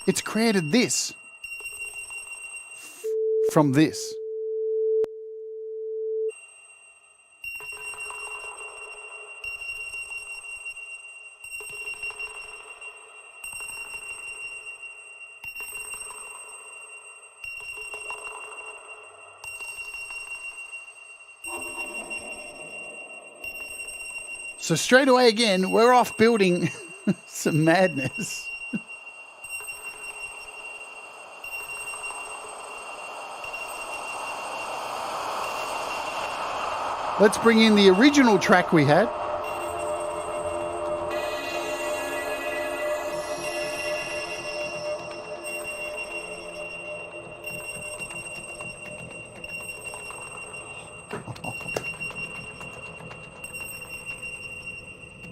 It's created this from this. So straight away again, we're off building some madness. Let's bring in the original track we had.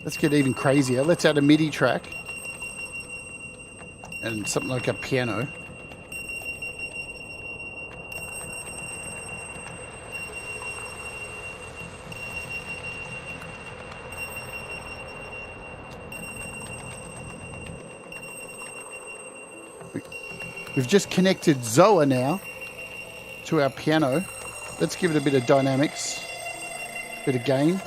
Let's get even crazier. Let's add a MIDI track and something like a piano. We've just connected Zoa now to our piano. Let's give it a bit of dynamics, bit of gain.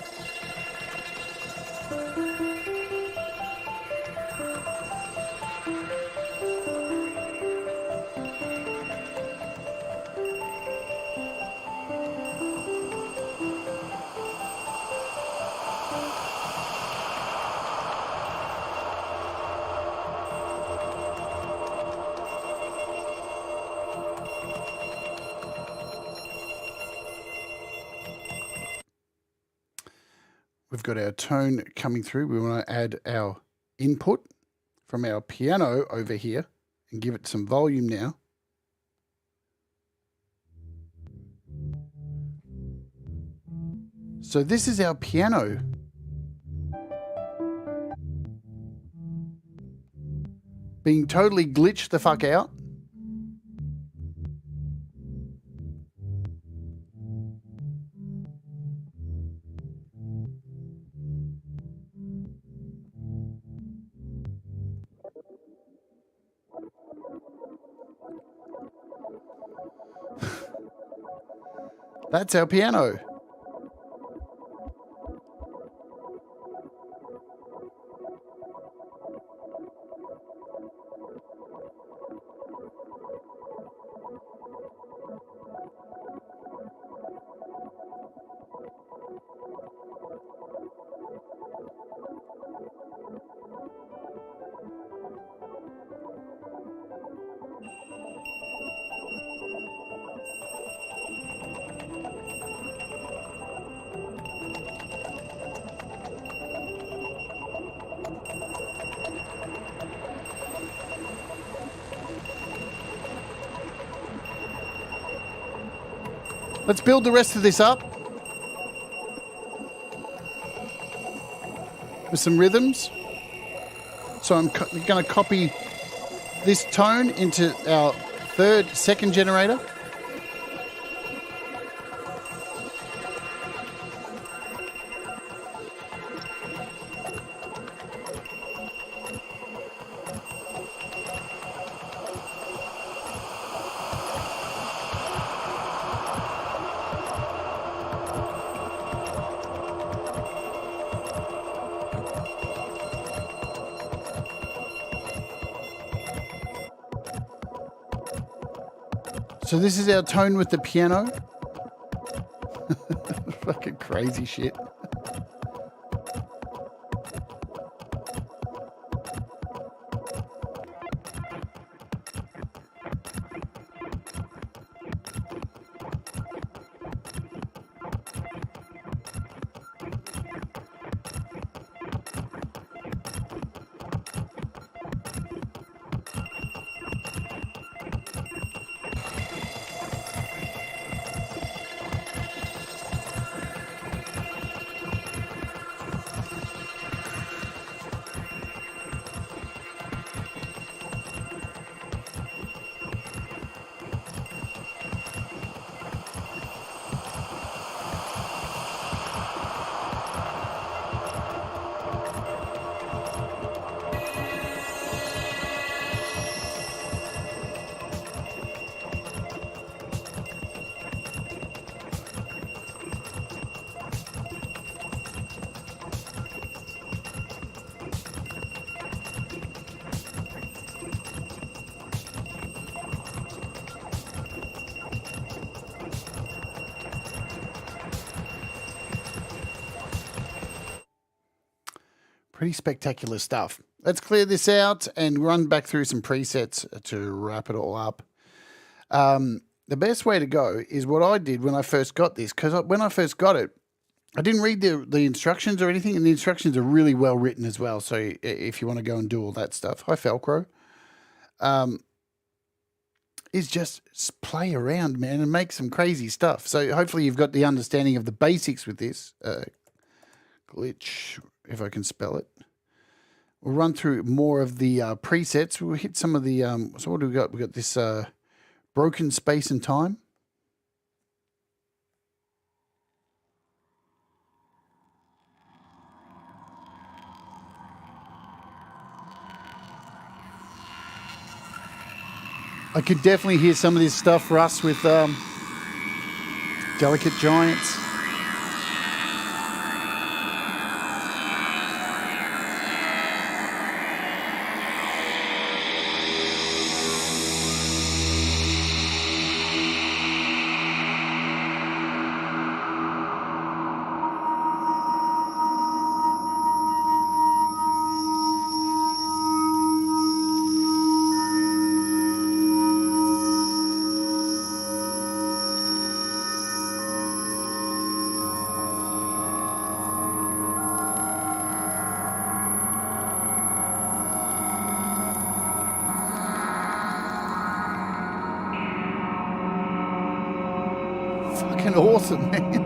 We've got our tone coming through. We want to add our input from our piano over here and give it some volume now. So this is our piano. Being totally glitched the fuck out. That's our piano. Let's build the rest of this up with some rhythms. So I'm going to copy this tone into our second generator. So this is our tone with the piano. Fucking crazy shit. Pretty spectacular stuff. Let's clear this out and run back through some presets to wrap it all up. The best way to go is what I did when I first got this, because when I first got it, I didn't read the instructions or anything, and the instructions are really well written as well. So if you want to go and do all that stuff, hi Felcro, is just play around, man, and make some crazy stuff. So hopefully you've got the understanding of the basics with this. Glitch, if I can spell it. We'll run through more of the presets. We'll hit some of the, so what do we got? We got this broken space and time. I could definitely hear some of this stuff, Russ, with Delicate Giants. Fucking awesome, man.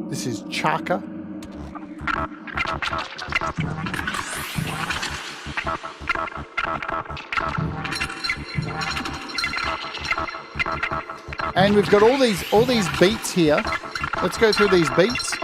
This is Chaka. And we've got all these beats here. Let's go through these beats.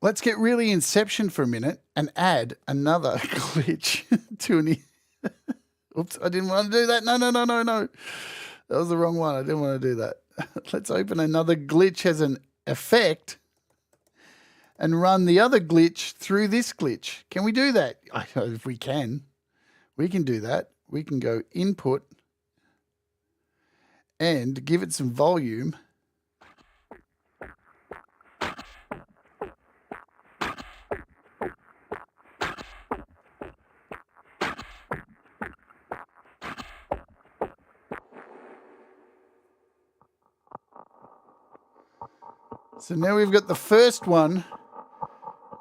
Let's get really Inception for a minute and add another glitch to an... Oops, I didn't want to do that. No. That was the wrong one. I didn't want to do that. Let's open another glitch as an effect and run the other glitch through this glitch. Can we do that? If we can do that. We can go input and give it some volume. So now we've got the first one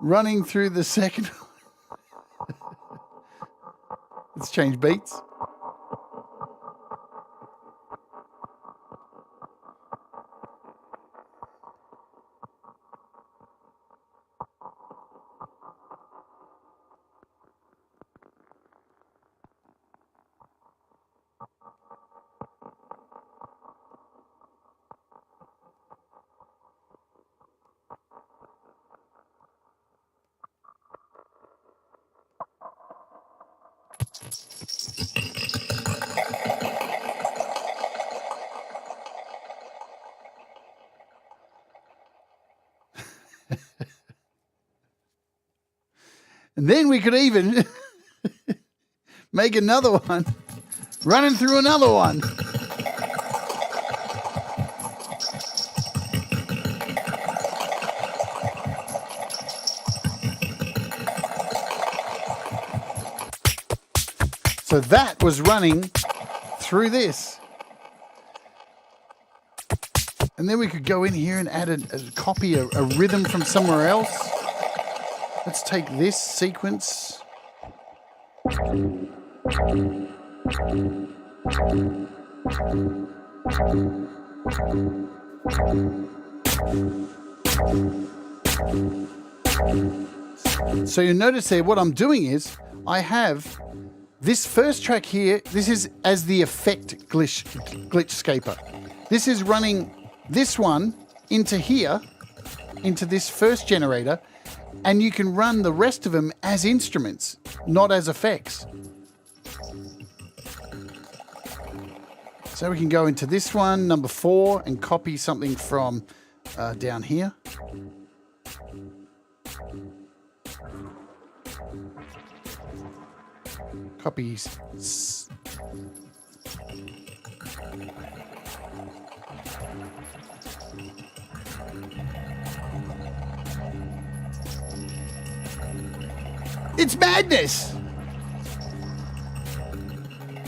running through the second one. Let's change beats. And then we could even make another one running through another one. So that was running through this. And then we could go in here and add a copy, a rhythm from somewhere else. Let's take this sequence. So you notice there what I'm doing is I have this first track here. This is as the effect GlitchScaper. This is running this one into here, into this first generator. And you can run the rest of them as instruments, not as effects. So we can go into this one, number 4, and copy something from down here. Copies. It's madness!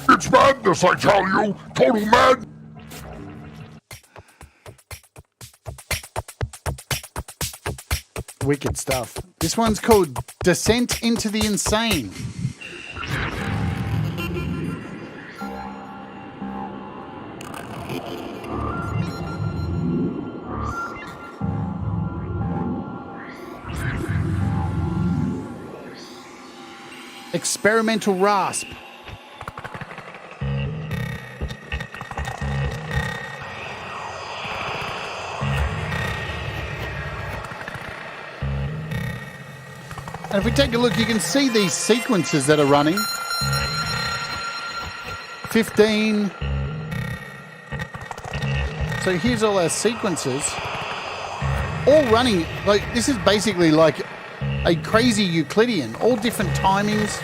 It's madness, I tell you! Total mad! Wicked stuff. This one's called Descent into the Insane. Experimental rasp. And if we take a look, you can see these sequences that are running. 15. So here's all our sequences. All running, like this is basically like a crazy Euclidean, all different timings.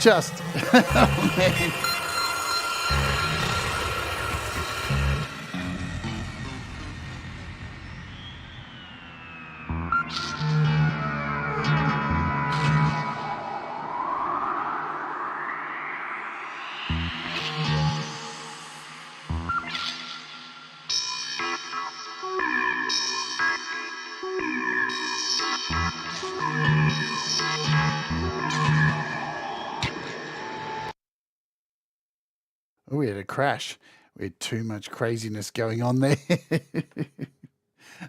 just... oh, man. Oh, we had a crash. We had too much craziness going on there.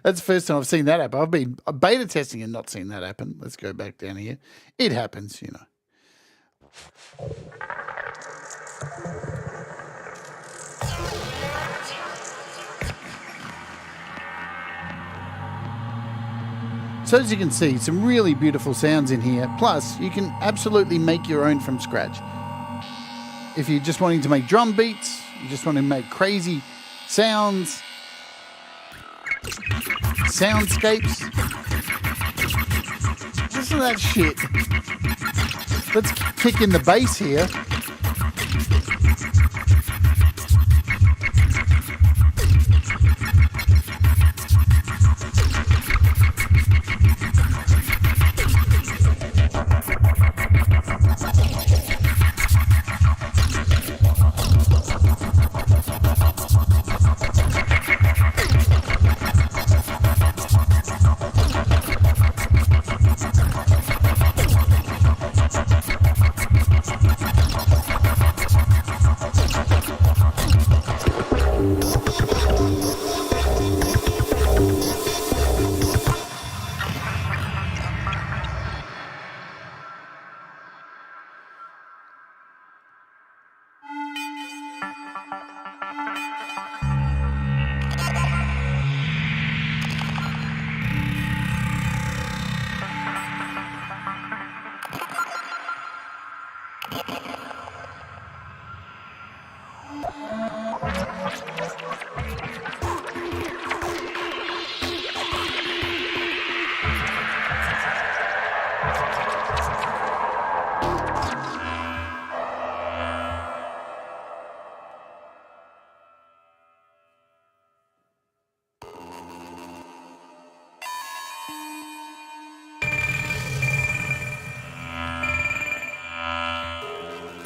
That's the first time I've seen that happen. I've been beta testing and not seen that happen. Let's go back down here. It happens, you know. So as you can see, some really beautiful sounds in here. Plus, you can absolutely make your own from scratch. If you're just wanting to make drum beats, you just want to make crazy sounds, soundscapes. Listen to that shit. Let's kick in the bass here.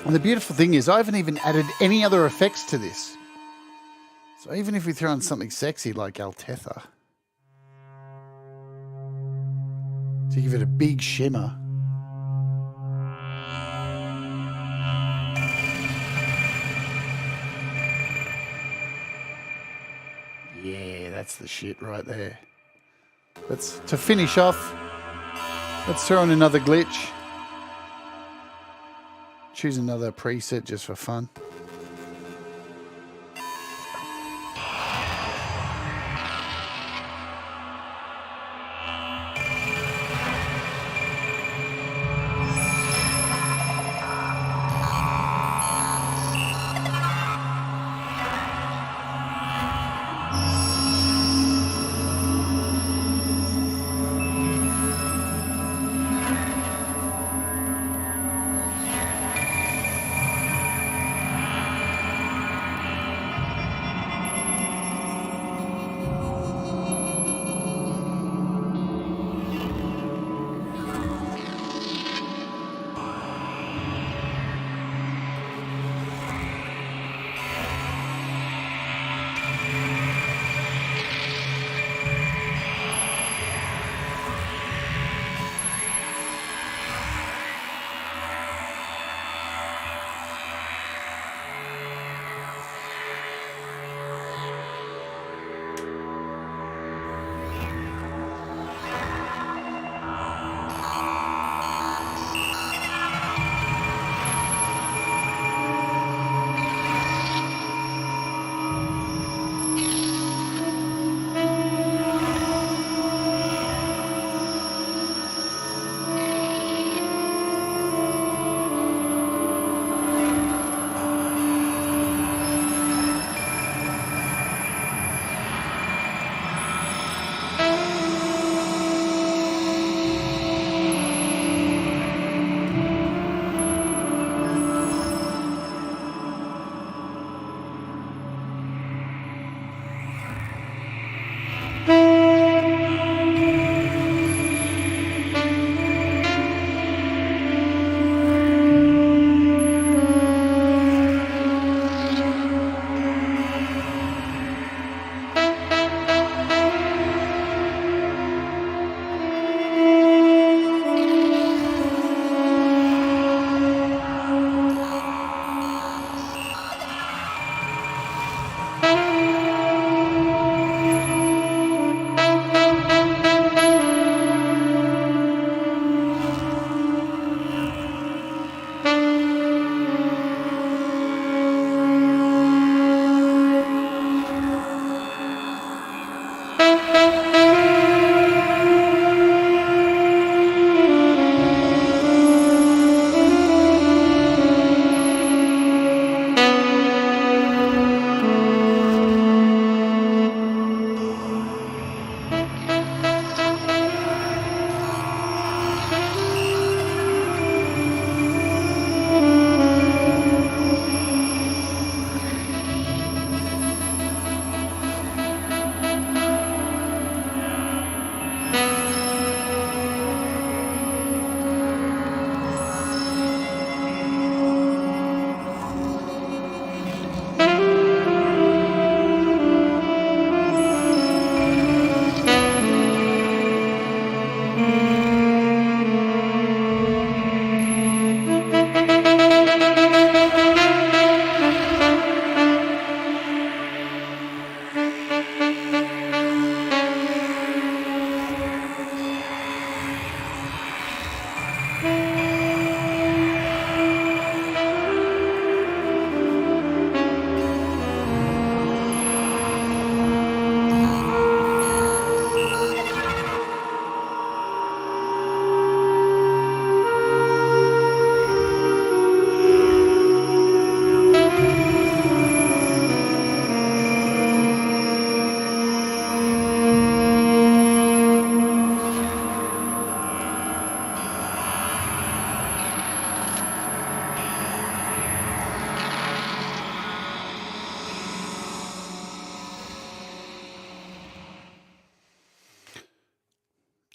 And the beautiful thing is I haven't even added any other effects to this. So even if we throw in something sexy like Altetha to give it a big shimmer. Yeah, that's the shit right there. To finish off, let's throw in another glitch. Choose another preset just for fun.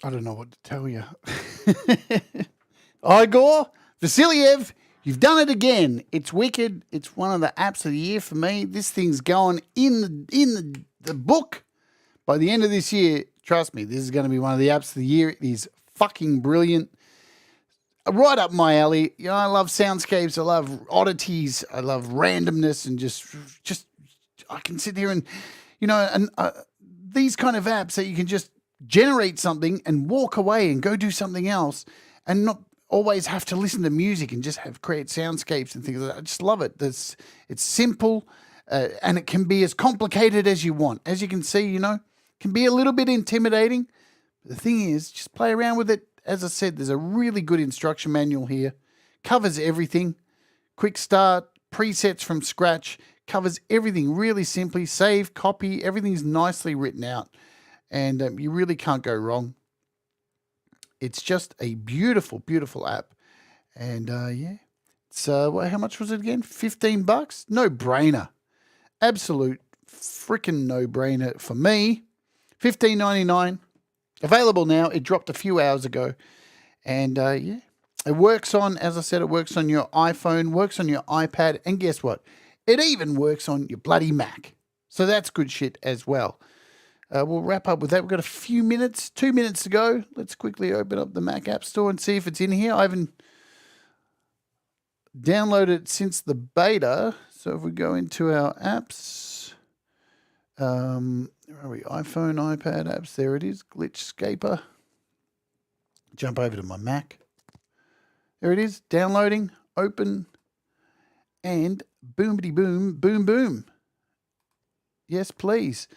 I don't know what to tell you. Igor Vasiliev, you've done it again. It's wicked. It's one of the apps of the year for me. This thing's going in the book by the end of this year. Trust me, this is going to be one of the apps of the year. It is fucking brilliant. Right up my alley. You know, I love soundscapes. I love oddities. I love randomness, and just I can sit here and, you know, and these kind of apps that you can just generate something and walk away and go do something else, and not always have to listen to music and just create soundscapes and things like that. I just love it. It's simple, and it can be as complicated as you want. As you can see, you know, it can be a little bit intimidating. But the thing is, just play around with it. As I said, there's a really good instruction manual here. Covers everything. Quick start, presets from scratch. Covers everything really simply. Save, copy, everything's nicely written out. And you really can't go wrong. It's just a beautiful, beautiful app. And yeah, it's how much was it again? $15? No brainer. Absolute freaking no brainer for me. $15.99. Available now. It dropped a few hours ago. And yeah, it works on, as I said, it works on your iPhone, works on your iPad, and guess what? It even works on your bloody Mac. So that's good shit as well. We'll wrap up with that. We've got a few minutes, 2 minutes to go. Let's quickly open up the Mac App Store and see if it's in here. I haven't downloaded it since the beta. So if we go into our apps, where are we? iPhone, iPad apps. There it is. GlitchScaper. Jump over to my Mac. There it is. Downloading. Open. And boomity boom, boom, boom. Yes, please.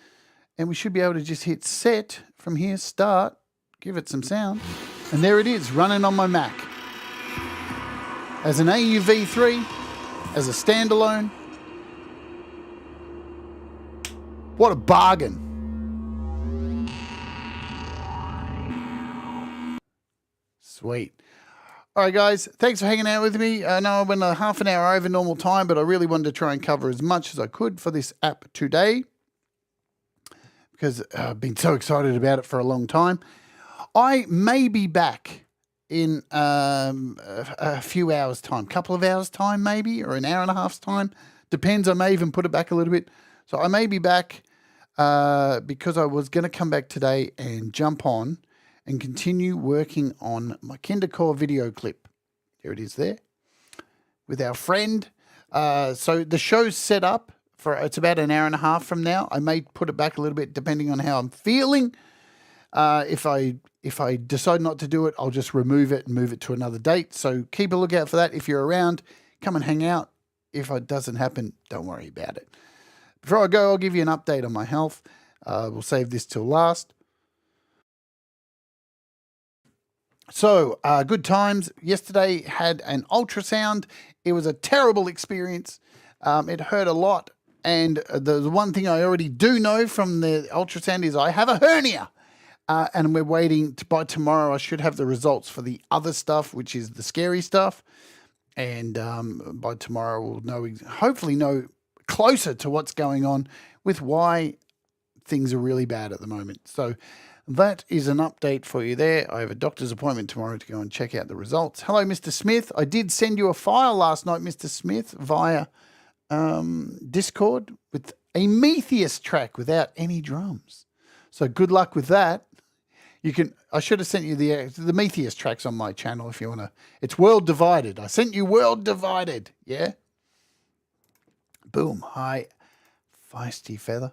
And we should be able to just hit set from here, start, give it some sound. And there it is, running on my Mac. As an AUV3, as a standalone. What a bargain. Sweet. All right, guys, thanks for hanging out with me. I know I went a half an hour over normal time, but I really wanted to try and cover as much as I could for this app today, because I've been so excited about it for a long time. I may be back in a few hours' time, couple of hours' time maybe, or an hour and a half's time. Depends. I may even put it back a little bit. So I may be back because I was going to come back today and jump on and continue working on my Kindercore video clip. There it is there with our friend. So the show's set up. It's about an hour and a half from now. I may put it back a little bit depending on how I'm feeling. If I decide not to do it, I'll just remove it and move it to another date. So keep a lookout for that. If you're around, come and hang out. If it doesn't happen, don't worry about it. Before I go, I'll give you an update on my health. We'll save this till last. So, good times. Yesterday had an ultrasound. It was a terrible experience. It hurt a lot. And the one thing I already do know from the ultrasound is I have a hernia. And we're waiting by tomorrow. I should have the results for the other stuff, which is the scary stuff. And by tomorrow we'll hopefully know closer to what's going on with why things are really bad at the moment. So that is an update for you there. I have a doctor's appointment tomorrow to go and check out the results. Hello, Mr. Smith. I did send you a file last night, Mr. Smith, via Discord with a Metheus track without any drums. So good luck with that. I should have sent you the Metheus tracks on my channel if you want to. It's World Divided. I sent you World Divided. Yeah. Boom. Hi, feisty feather.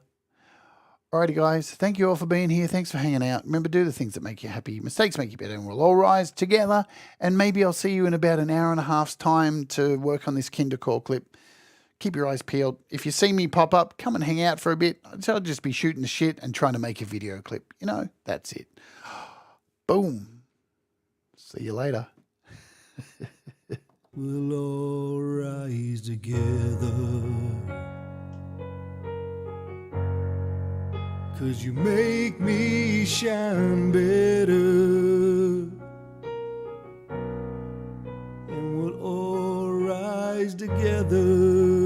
Alrighty, guys. Thank you all for being here. Thanks for hanging out. Remember, do the things that make you happy. Mistakes make you better, and we'll all rise together. And maybe I'll see you in about an hour and a half's time to work on this Kindercore clip. Keep your eyes peeled. If you see me pop up, come and hang out for a bit. I'll just be shooting the shit and trying to make a video clip. You know, that's it. Boom. See you later. We'll all rise together, 'cause you make me shine better. And we'll all rise together.